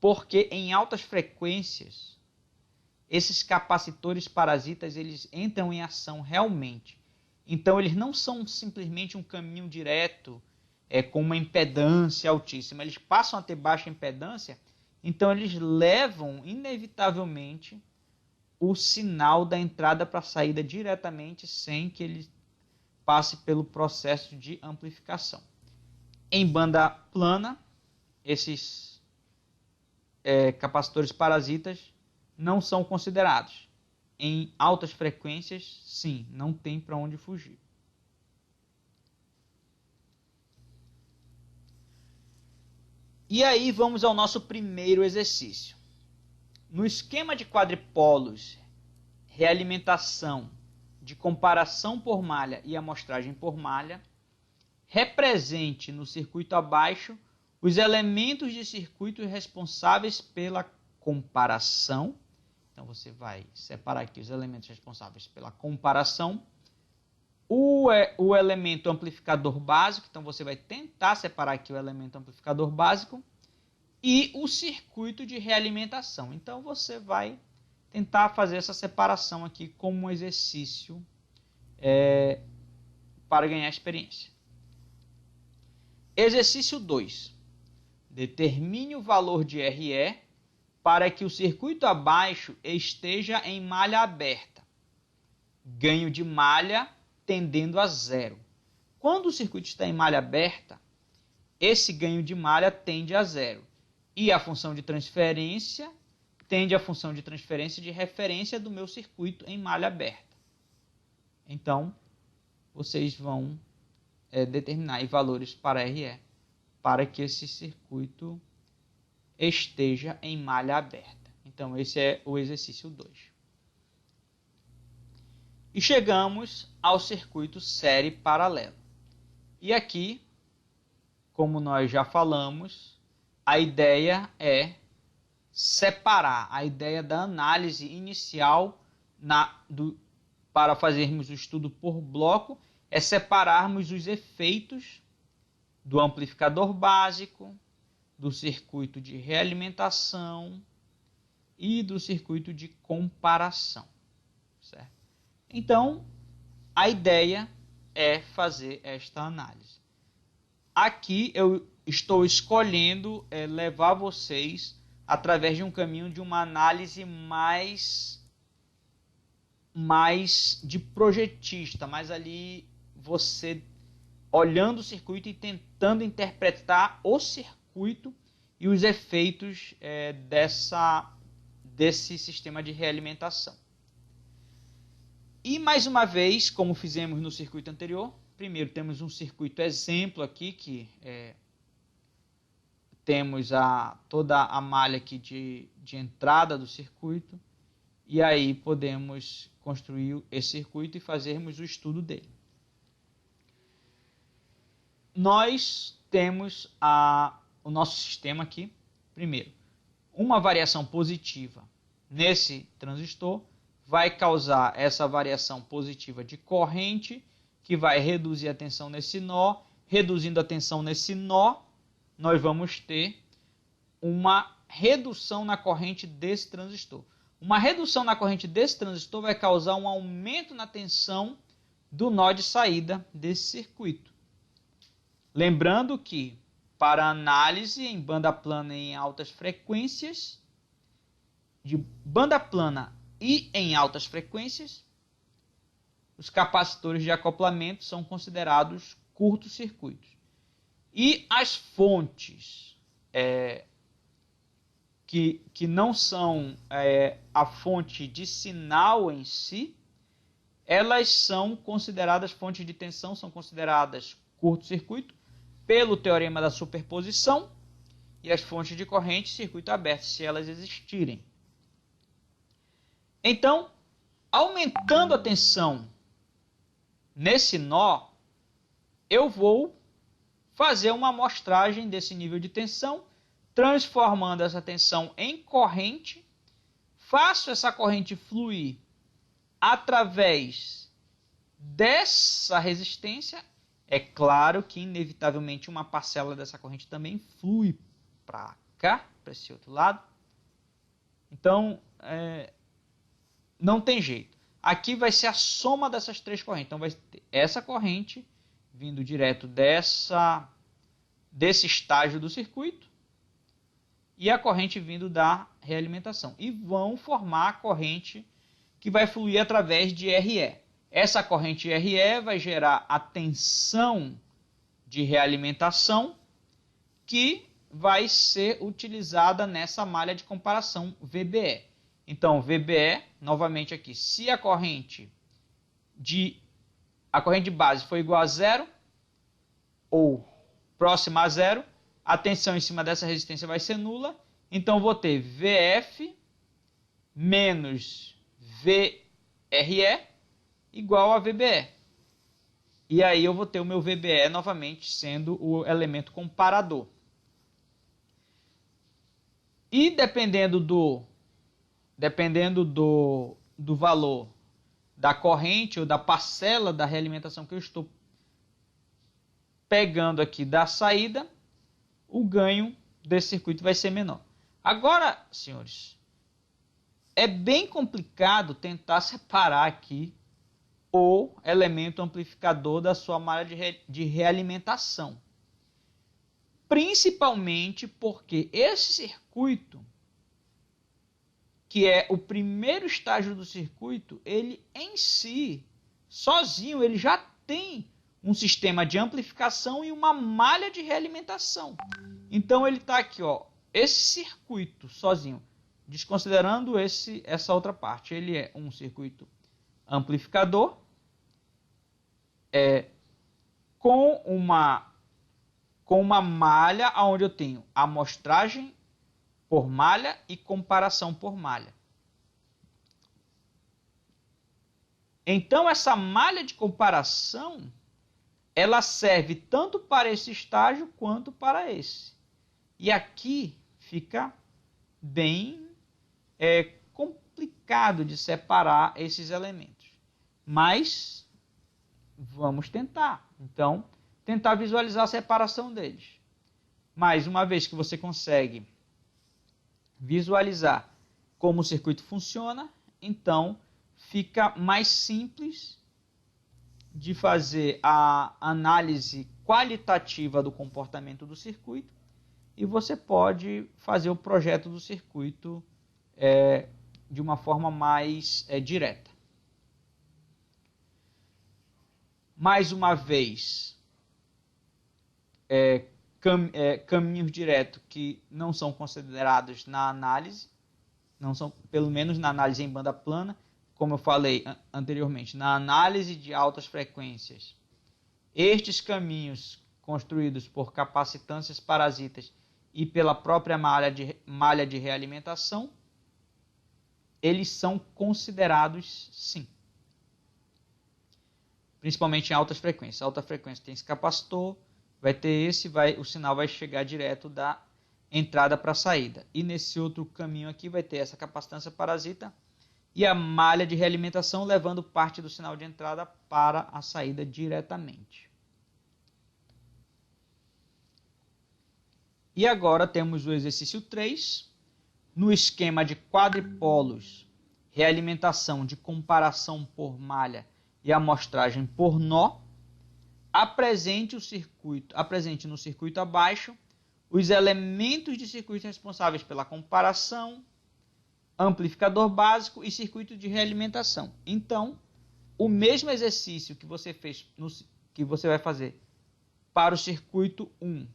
S1: porque em altas frequências, esses capacitores parasitas eles entram em ação realmente. Então, eles não são simplesmente um caminho direto com uma impedância altíssima. Eles passam a ter baixa impedância, então eles levam, inevitavelmente, o sinal da entrada para a saída diretamente, sem que ele passe pelo processo de amplificação. Em banda plana, esses capacitores parasitas não são considerados. Em altas frequências, sim, não tem para onde fugir. E aí vamos ao nosso primeiro exercício. No esquema de quadripolos, realimentação de comparação por malha e amostragem por malha, represente no circuito abaixo os elementos de circuito responsáveis pela comparação. Então você vai separar aqui os elementos responsáveis pela comparação. O elemento amplificador básico, então você vai tentar separar aqui o elemento amplificador básico e o circuito de realimentação. Então você vai tentar fazer essa separação aqui como um exercício para ganhar experiência. Exercício 2. Determine o valor de RE para que o circuito abaixo esteja em malha aberta. Ganho de malha tendendo a zero. Quando o circuito está em malha aberta, esse ganho de malha tende a zero. E a função de transferência tende à função de transferência de referência do meu circuito em malha aberta. Então, vocês vão determinar aí valores para RE, para que esse circuito esteja em malha aberta. Então, esse é o exercício 2. E chegamos ao circuito série paralelo. E aqui, como nós já falamos, a ideia é separar. A ideia da análise inicial para fazermos o estudo por bloco é separarmos os efeitos do amplificador básico, do circuito de realimentação e do circuito de comparação. Certo? Então, a ideia é fazer esta análise. Aqui eu estou escolhendo levar vocês através de um caminho de uma análise mais de projetista, mas ali você olhando o circuito e tentando interpretar o circuito e os efeitos desse sistema de realimentação. E mais uma vez, como fizemos no circuito anterior, primeiro temos um circuito exemplo aqui, que temos toda a malha aqui de entrada do circuito, e aí podemos construir esse circuito e fazermos o estudo dele. Nós temos o nosso sistema aqui, primeiro, uma variação positiva nesse transistor vai causar essa variação positiva de corrente, que vai reduzir a tensão nesse nó. Reduzindo a tensão nesse nó, nós vamos ter uma redução na corrente desse transistor. Uma redução na corrente desse transistor vai causar um aumento na tensão do nó de saída desse circuito. Lembrando que, para análise em banda plana e em altas frequências, de banda plana e em altas frequências, os capacitores de acoplamento são considerados curtos-circuitos. E as fontes que não são a fonte de sinal em si, elas são consideradas, fontes de tensão são consideradas curto-circuito pelo teorema da superposição, e as fontes de corrente, circuito aberto, se elas existirem. Então, aumentando a tensão nesse nó, eu vou fazer uma amostragem desse nível de tensão, transformando essa tensão em corrente, faço essa corrente fluir através dessa resistência. É claro que, inevitavelmente, uma parcela dessa corrente também flui para cá, para esse outro lado. Então, não tem jeito. Aqui vai ser a soma dessas três correntes. Então, vai ter essa corrente vindo direto desse estágio do circuito e a corrente vindo da realimentação. E vão formar a corrente que vai fluir através de RE. Essa corrente RE vai gerar a tensão de realimentação, que vai ser utilizada nessa malha de comparação VBE. Então, VBE, novamente aqui, se a corrente de base for igual a zero ou próxima a zero, a tensão em cima dessa resistência vai ser nula. Então, vou ter VF menos VRE igual a VBE. E aí eu vou ter o meu VBE novamente sendo o elemento comparador. E dependendo do valor da corrente ou da parcela da realimentação que eu estou pegando aqui da saída, o ganho desse circuito vai ser menor. Agora, senhores, é bem complicado tentar separar aqui o elemento amplificador da sua malha de realimentação. Principalmente porque esse circuito, que é o primeiro estágio do circuito, ele em si, sozinho, ele já tem um sistema de amplificação e uma malha de realimentação. Então ele está aqui, ó, esse circuito sozinho, desconsiderando essa outra parte, ele é um circuito amplificador com uma malha onde eu tenho amostragem por malha e comparação por malha. Então essa malha de comparação, ela serve tanto para esse estágio quanto para esse. E aqui fica bem complicado de separar esses elementos. Mas vamos tentar. Então, tentar visualizar a separação deles. Mas uma vez que você consegue visualizar como o circuito funciona, então fica mais simples de fazer a análise qualitativa do comportamento do circuito e você pode fazer o projeto do circuito de uma forma mais direta. Mais uma vez, caminhos diretos que não são considerados na análise, não são, pelo menos na análise em banda plana, como eu falei anteriormente, na análise de altas frequências. Estes caminhos construídos por capacitâncias parasitas e pela própria malha de realimentação, eles são considerados sim. Principalmente em altas frequências. Alta frequência tem esse capacitor, vai ter o sinal vai chegar direto da entrada para a saída. E nesse outro caminho aqui vai ter essa capacitância parasita e a malha de realimentação levando parte do sinal de entrada para a saída diretamente. E agora temos o exercício 3. No esquema de quadripolos, realimentação de comparação por malha e amostragem por nó, apresente no circuito abaixo os elementos de circuito responsáveis pela comparação, amplificador básico e circuito de realimentação. Então, o mesmo exercício que você fez, que você vai fazer para o circuito 1,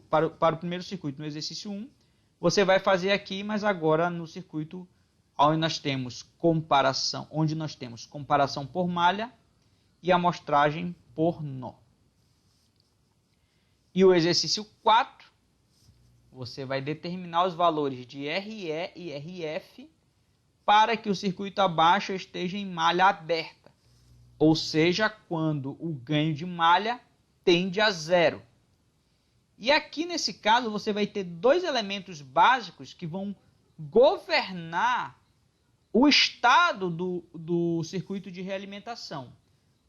S1: para o primeiro circuito, no exercício 1, você vai fazer aqui, mas agora no circuito onde nós temos comparação por malha e amostragem por nó. E o exercício 4, você vai determinar os valores de RE e RF para que o circuito abaixo esteja em malha aberta, ou seja, quando o ganho de malha tende a zero. E aqui nesse caso você vai ter dois elementos básicos que vão governar o estado do circuito de realimentação.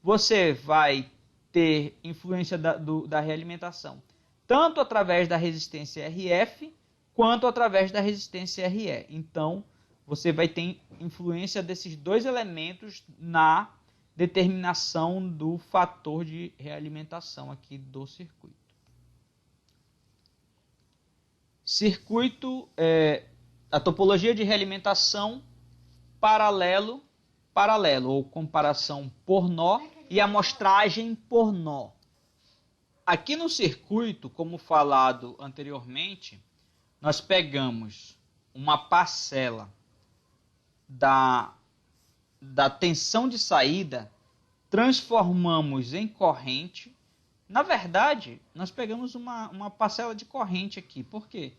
S1: Você vai ter influência da realimentação tanto através da resistência RF quanto através da resistência RE. Então, você vai ter influência desses dois elementos na determinação do fator de realimentação aqui do circuito. A topologia de realimentação paralelo, ou comparação por nó e amostragem por nó. Aqui no circuito, como falado anteriormente, nós pegamos uma parcela da tensão de saída, transformamos em corrente. Na verdade, nós pegamos uma parcela de corrente aqui. Por quê?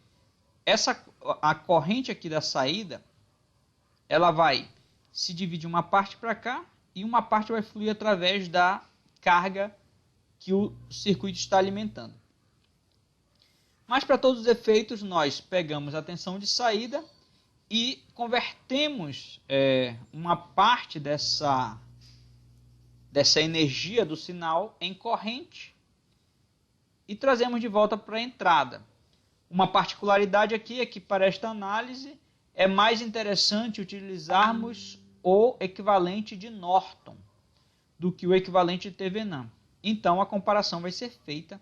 S1: A corrente aqui da saída, ela vai se dividir uma parte para cá e uma parte vai fluir através da carga que o circuito está alimentando. Mas para todos os efeitos, nós pegamos a tensão de saída e convertemos uma parte dessa energia do sinal em corrente e trazemos de volta para a entrada. Uma particularidade aqui é que para esta análise é mais interessante utilizarmos o equivalente de Norton do que o equivalente de Thevenin. Então a comparação vai ser feita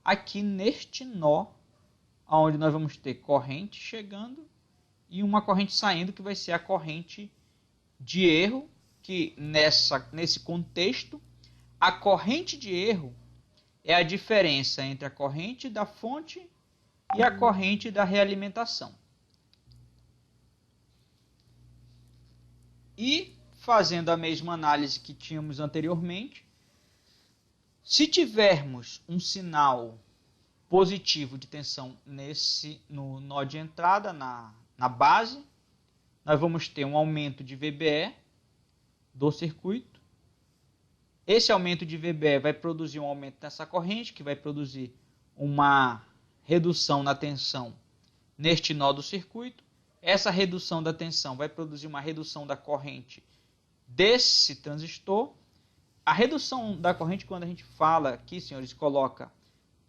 S1: aqui neste nó, onde nós vamos ter corrente chegando e uma corrente saindo, que vai ser a corrente de erro, que nesse contexto, a corrente de erro é a diferença entre a corrente da fonte e a corrente da realimentação. E, fazendo a mesma análise que tínhamos anteriormente, se tivermos um sinal positivo de tensão no nó de entrada, na base, nós vamos ter um aumento de VBE do circuito. Esse aumento de VBE vai produzir um aumento nessa corrente, que vai produzir uma redução na tensão neste nó do circuito. Essa redução da tensão vai produzir uma redução da corrente desse transistor. A redução da corrente, quando a gente fala aqui, senhores, coloca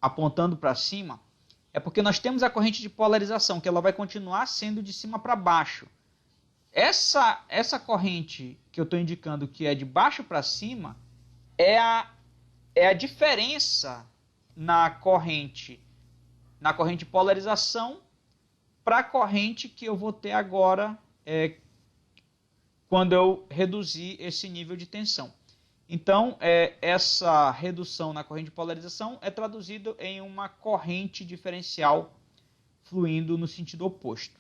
S1: apontando para cima, é porque nós temos a corrente de polarização, que ela vai continuar sendo de cima para baixo. Essa corrente que eu estou indicando que é de baixo para cima é a diferença na corrente de polarização para a corrente que eu vou ter agora quando eu reduzir esse nível de tensão. Então, essa redução na corrente de polarização é traduzida em uma corrente diferencial fluindo no sentido oposto.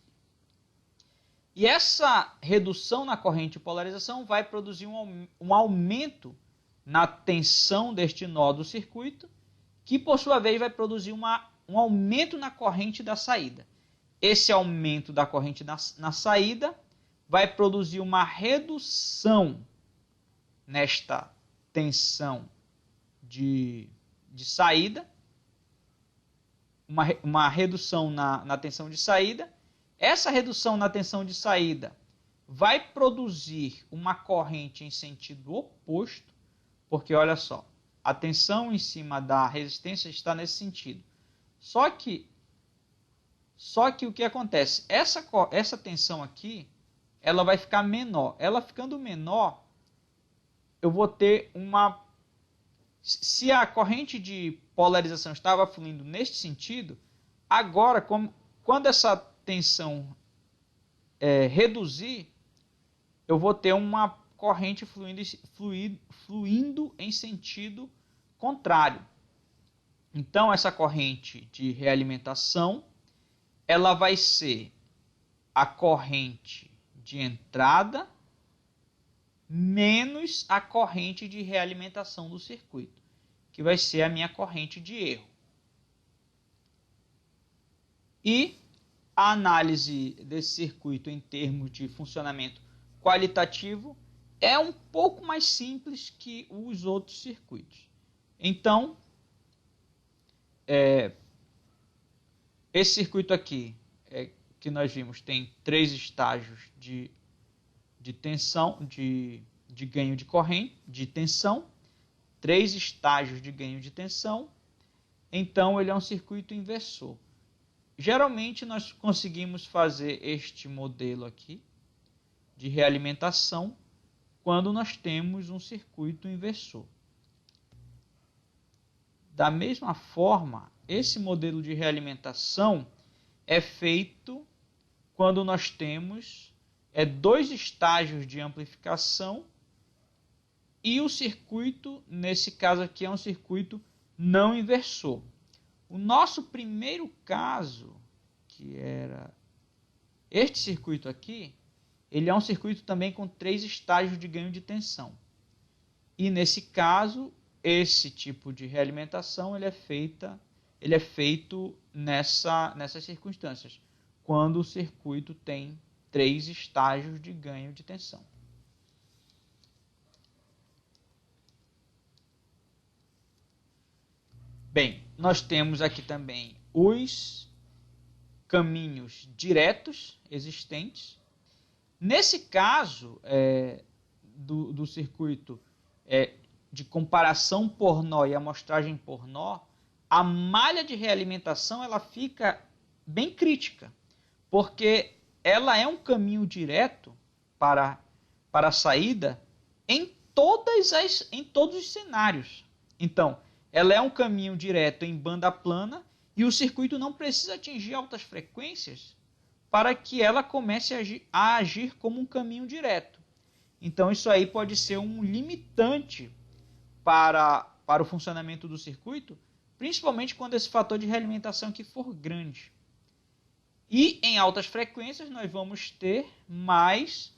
S1: E essa redução na corrente de polarização vai produzir um aumento na tensão deste nó do circuito, que por sua vez vai produzir um aumento na corrente da saída. Esse aumento da corrente na saída vai produzir uma redução nesta tensão de saída, uma redução na tensão de saída. Essa redução na tensão de saída vai produzir uma corrente em sentido oposto, porque olha só, a tensão em cima da resistência está nesse sentido. Só que o que acontece? Essa tensão aqui, ela vai ficar menor. Ela ficando menor, eu vou ter uma... Se a corrente de polarização estava fluindo neste sentido, agora, quando essa tensão reduzir, eu vou ter uma corrente fluindo em sentido contrário. Então, essa corrente de realimentação, ela vai ser a corrente de entrada menos a corrente de realimentação do circuito, que vai ser a minha corrente de erro. E a análise desse circuito em termos de funcionamento qualitativo é um pouco mais simples que os outros circuitos. Então, esse circuito aqui que nós vimos tem 3 estágios de tensão, de ganho de corrente, de tensão, 3 estágios de ganho de tensão. Então ele é um circuito inversor. Geralmente nós conseguimos fazer este modelo aqui de realimentação quando nós temos um circuito inversor. Da mesma forma, esse modelo de realimentação é feito quando nós temos 2 estágios de amplificação e o circuito, nesse caso aqui, é um circuito não inversor. O nosso primeiro caso, que era este circuito aqui, ele é um circuito também com 3 estágios de ganho de tensão. E nesse caso, esse tipo de realimentação ele é feito nessas circunstâncias, quando o circuito tem 3 estágios de ganho de tensão. Bem, nós temos aqui também os caminhos diretos existentes. Nesse caso do circuito de comparação por nó e amostragem por nó, a malha de realimentação ela fica bem crítica, porque ela é um caminho direto para a saída em todos os cenários. Então, ela é um caminho direto em banda plana e o circuito não precisa atingir altas frequências para que ela comece a agir como um caminho direto. Então, isso aí pode ser um limitante para o funcionamento do circuito, principalmente quando esse fator de realimentação aqui for grande. E em altas frequências nós vamos ter mais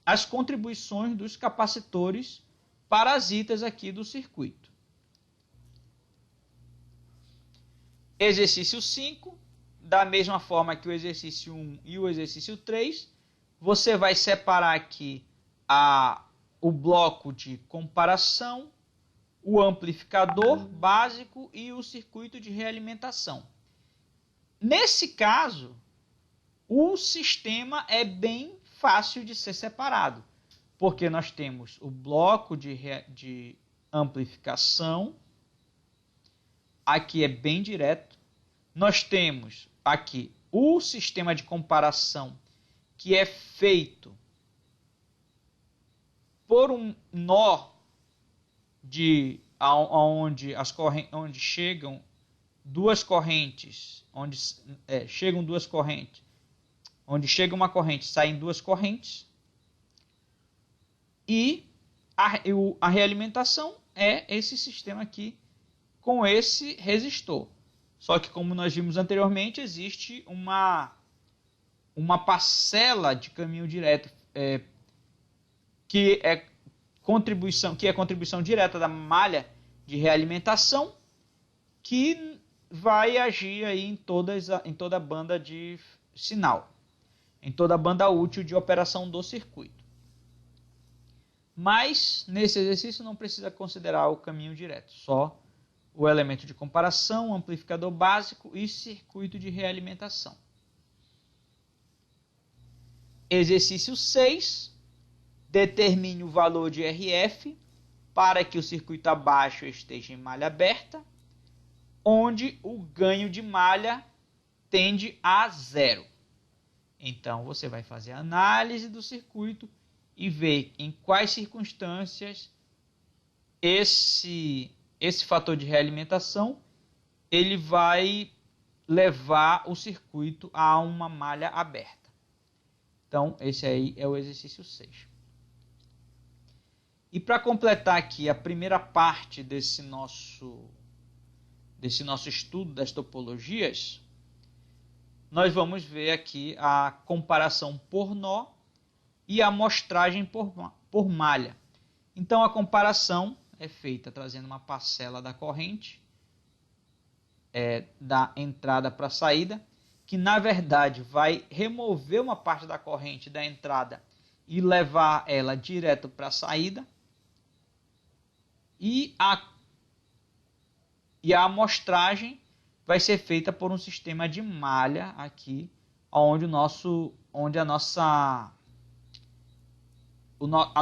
S1: as contribuições dos capacitores parasitas aqui do circuito. Exercício 5, da mesma forma que o exercício 1 e o exercício 3, você vai separar aqui o bloco de comparação, o amplificador básico e o circuito de realimentação. Nesse caso, o sistema é bem fácil de ser separado, porque nós temos o bloco de amplificação, aqui é bem direto. Nós temos aqui o sistema de comparação, que é feito por um nó onde chegam duas correntes, onde chega uma corrente, saem duas correntes. E a realimentação é esse sistema aqui com esse resistor. Só que, como nós vimos anteriormente, existe uma parcela de caminho direto que é contribuição direta da malha de realimentação, que vai agir aí em toda a banda de sinal, em toda a banda útil de operação do circuito. Mas, nesse exercício, não precisa considerar o caminho direto, só o elemento de comparação, amplificador básico e circuito de realimentação. Exercício 6. Determine o valor de RF para que o circuito abaixo esteja em malha aberta, onde o ganho de malha tende a 0. Então, você vai fazer a análise do circuito e ver em quais circunstâncias esse fator de realimentação ele vai levar o circuito a uma malha aberta. Então, esse aí é o exercício 6. E para completar aqui a primeira parte desse nosso estudo das topologias, nós vamos ver aqui a comparação por nó e a amostragem por malha. Então, a comparação é feita trazendo uma parcela da corrente da entrada para a saída, que na verdade vai remover uma parte da corrente da entrada e levar ela direto para a saída. E a amostragem vai ser feita por um sistema de malha aqui, onde a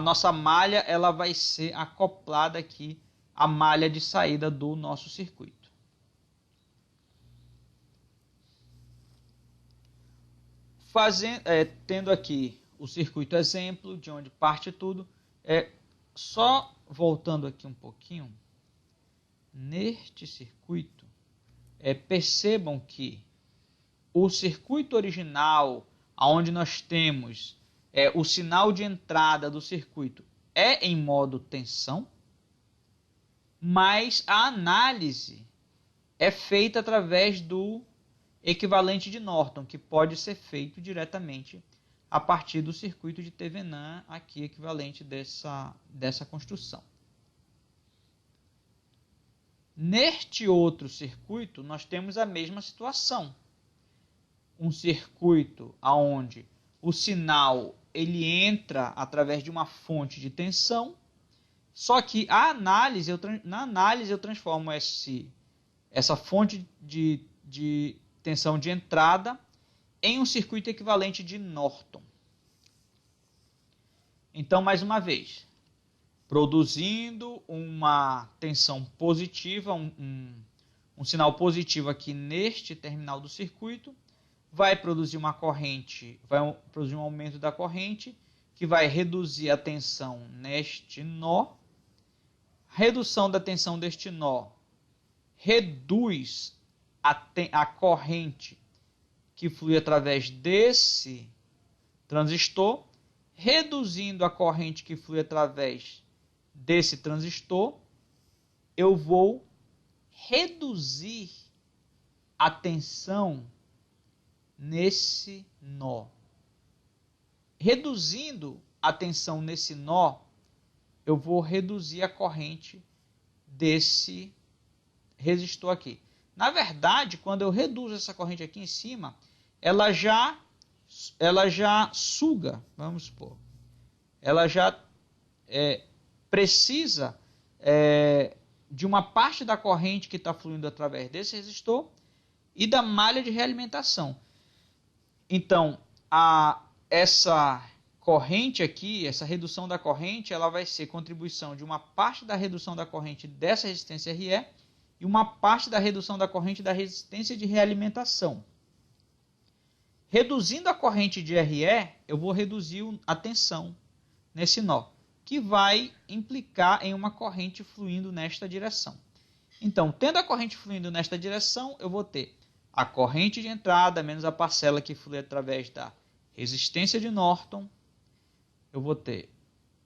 S1: nossa malha ela vai ser acoplada aqui à malha de saída do nosso circuito. Tendo aqui o circuito exemplo, de onde parte tudo, só voltando aqui um pouquinho, neste circuito, percebam que o circuito original, onde nós temos o sinal de entrada do circuito, é em modo tensão, mas a análise é feita através do equivalente de Norton, que pode ser feito diretamente a partir do circuito de Thevenin, aqui equivalente dessa construção. Neste outro circuito, nós temos a mesma situação. Um circuito onde o sinal ele entra através de uma fonte de tensão, só que na análise eu transformo essa fonte de tensão de entrada em um circuito equivalente de Norton. Então, mais uma vez, produzindo uma tensão positiva, um sinal positivo aqui neste terminal do circuito, vai produzir uma corrente, vai produzir um aumento da corrente, que vai reduzir a tensão neste nó. Redução da tensão deste nó reduz a corrente que flui através desse transistor, reduzindo a corrente que flui através desse transistor, eu vou reduzir a tensão nesse nó. Reduzindo a tensão nesse nó, eu vou reduzir a corrente desse resistor aqui. Na verdade, quando eu reduzo essa corrente aqui em cima, ela já suga, vamos supor, ela já precisa de uma parte da corrente que está fluindo através desse resistor e da malha de realimentação. Então, essa corrente aqui, essa redução da corrente, ela vai ser contribuição de uma parte da redução da corrente dessa resistência RE e uma parte da redução da corrente da resistência de realimentação. Reduzindo a corrente de RE, eu vou reduzir a tensão nesse nó, que vai implicar em uma corrente fluindo nesta direção. Então, tendo a corrente fluindo nesta direção, eu vou ter a corrente de entrada menos a parcela que flui através da resistência de Norton. Eu vou ter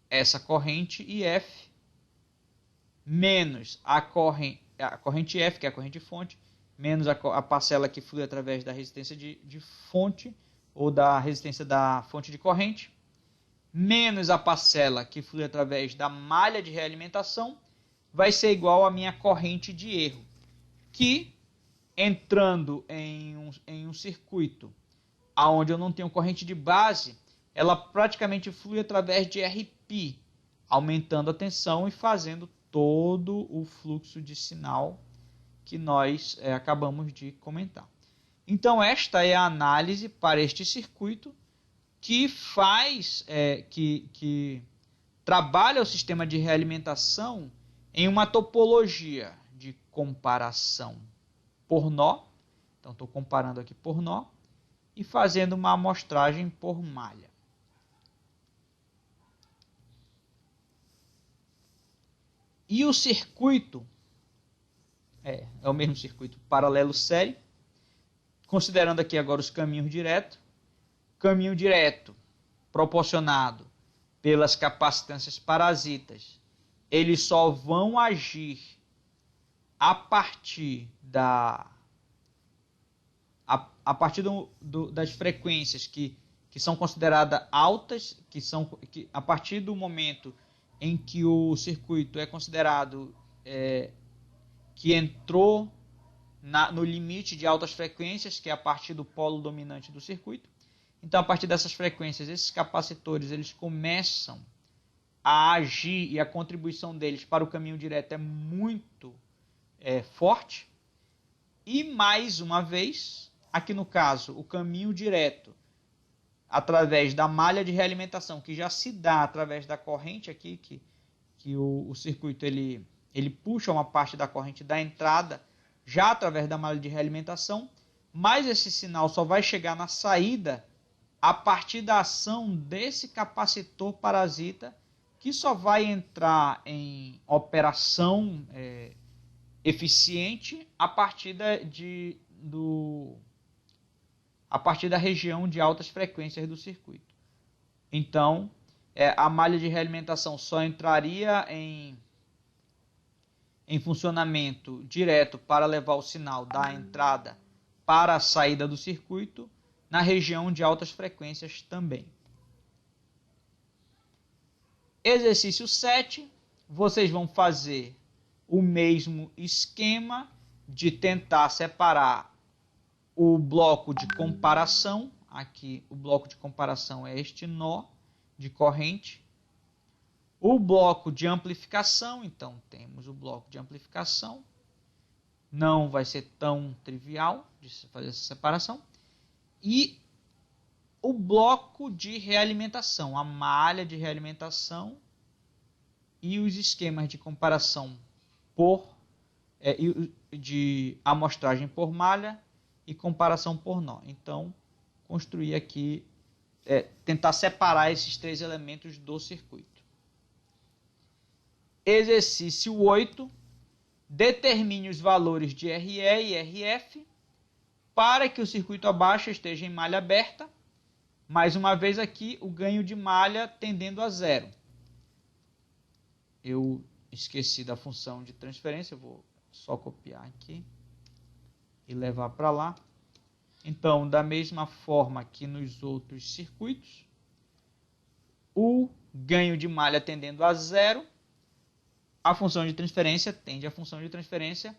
S1: essa corrente IF menos a corrente F, que é a corrente de fonte, menos a parcela que flui através da resistência de fonte ou da resistência da fonte de corrente, menos a parcela que flui através da malha de realimentação, vai ser igual à minha corrente de erro, que entrando em um circuito onde eu não tenho corrente de base, ela praticamente flui através de RP, aumentando a tensão e fazendo todo o fluxo de sinal que nós acabamos de comentar. Então, esta é a análise para este circuito que que trabalha o sistema de realimentação em uma topologia de comparação por nó. Então, estou comparando aqui por nó e fazendo uma amostragem por malha. E o circuito é o mesmo circuito paralelo série, considerando aqui agora os caminhos diretos. Caminho direto proporcionado pelas capacitâncias parasitas, eles só vão agir a partir das frequências que são consideradas altas, que a partir do momento em que o circuito é considerado que entrou no limite de altas frequências, que é a partir do polo dominante do circuito. Então, a partir dessas frequências, esses capacitores eles começam a agir e a contribuição deles para o caminho direto é muito forte. E, mais uma vez, aqui no caso, o caminho direto através da malha de realimentação, que já se dá através da corrente aqui, que o circuito ele puxa uma parte da corrente da entrada, já através da malha de realimentação, mas esse sinal só vai chegar na saída a partir da ação desse capacitor parasita, que só vai entrar em operação eficiente a partir da região de altas frequências do circuito. Então, a malha de realimentação só entraria em em funcionamento direto para levar o sinal da entrada para a saída do circuito, na região de altas frequências também. Exercício 7, vocês vão fazer o mesmo esquema de tentar separar o bloco de comparação. Aqui o bloco de comparação é este nó de corrente. O bloco de amplificação, então temos o bloco de amplificação. Não vai ser tão trivial de fazer essa separação. E o bloco de realimentação, a malha de realimentação e os esquemas de comparação de amostragem por malha e comparação por nó. Então, construir aqui, tentar separar esses três elementos do circuito. Exercício 8. Determine os valores de RE e RF para que o circuito abaixo esteja em malha aberta. Mais uma vez aqui, o ganho de malha tendendo a zero. Eu esqueci da função de transferência, eu vou só copiar aqui e levar para lá. Então, da mesma forma que nos outros circuitos, o ganho de malha tendendo a zero, a função de transferência tende à função de transferência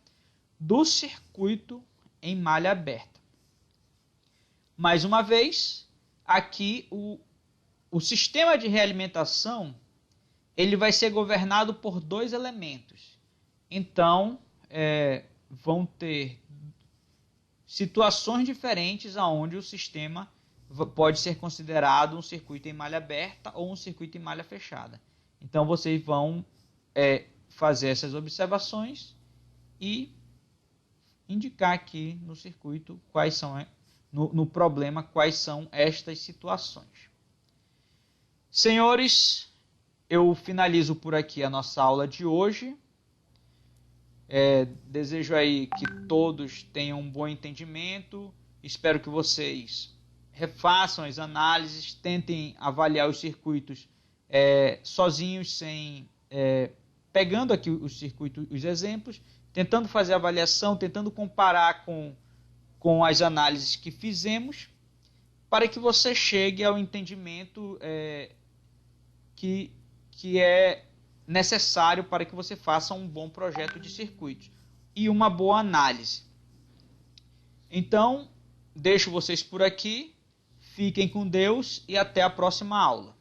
S1: do circuito em malha aberta. Mais uma vez, aqui o sistema de realimentação ele vai ser governado por dois elementos. Então, vão ter situações diferentes onde o sistema pode ser considerado um circuito em malha aberta ou um circuito em malha fechada. Então, vocês vão fazer essas observações e indicar aqui no circuito quais são, no problema, quais são estas situações. Senhores, eu finalizo por aqui a nossa aula de hoje. Desejo aí que todos tenham um bom entendimento. Espero que vocês refaçam as análises, tentem avaliar os circuitos sozinhos, pegando aqui os circuitos, os exemplos, tentando fazer a avaliação, tentando comparar com as análises que fizemos, para que você chegue ao entendimento que é necessário para que você faça um bom projeto de circuitos e uma boa análise. Então, deixo vocês por aqui, fiquem com Deus e até a próxima aula.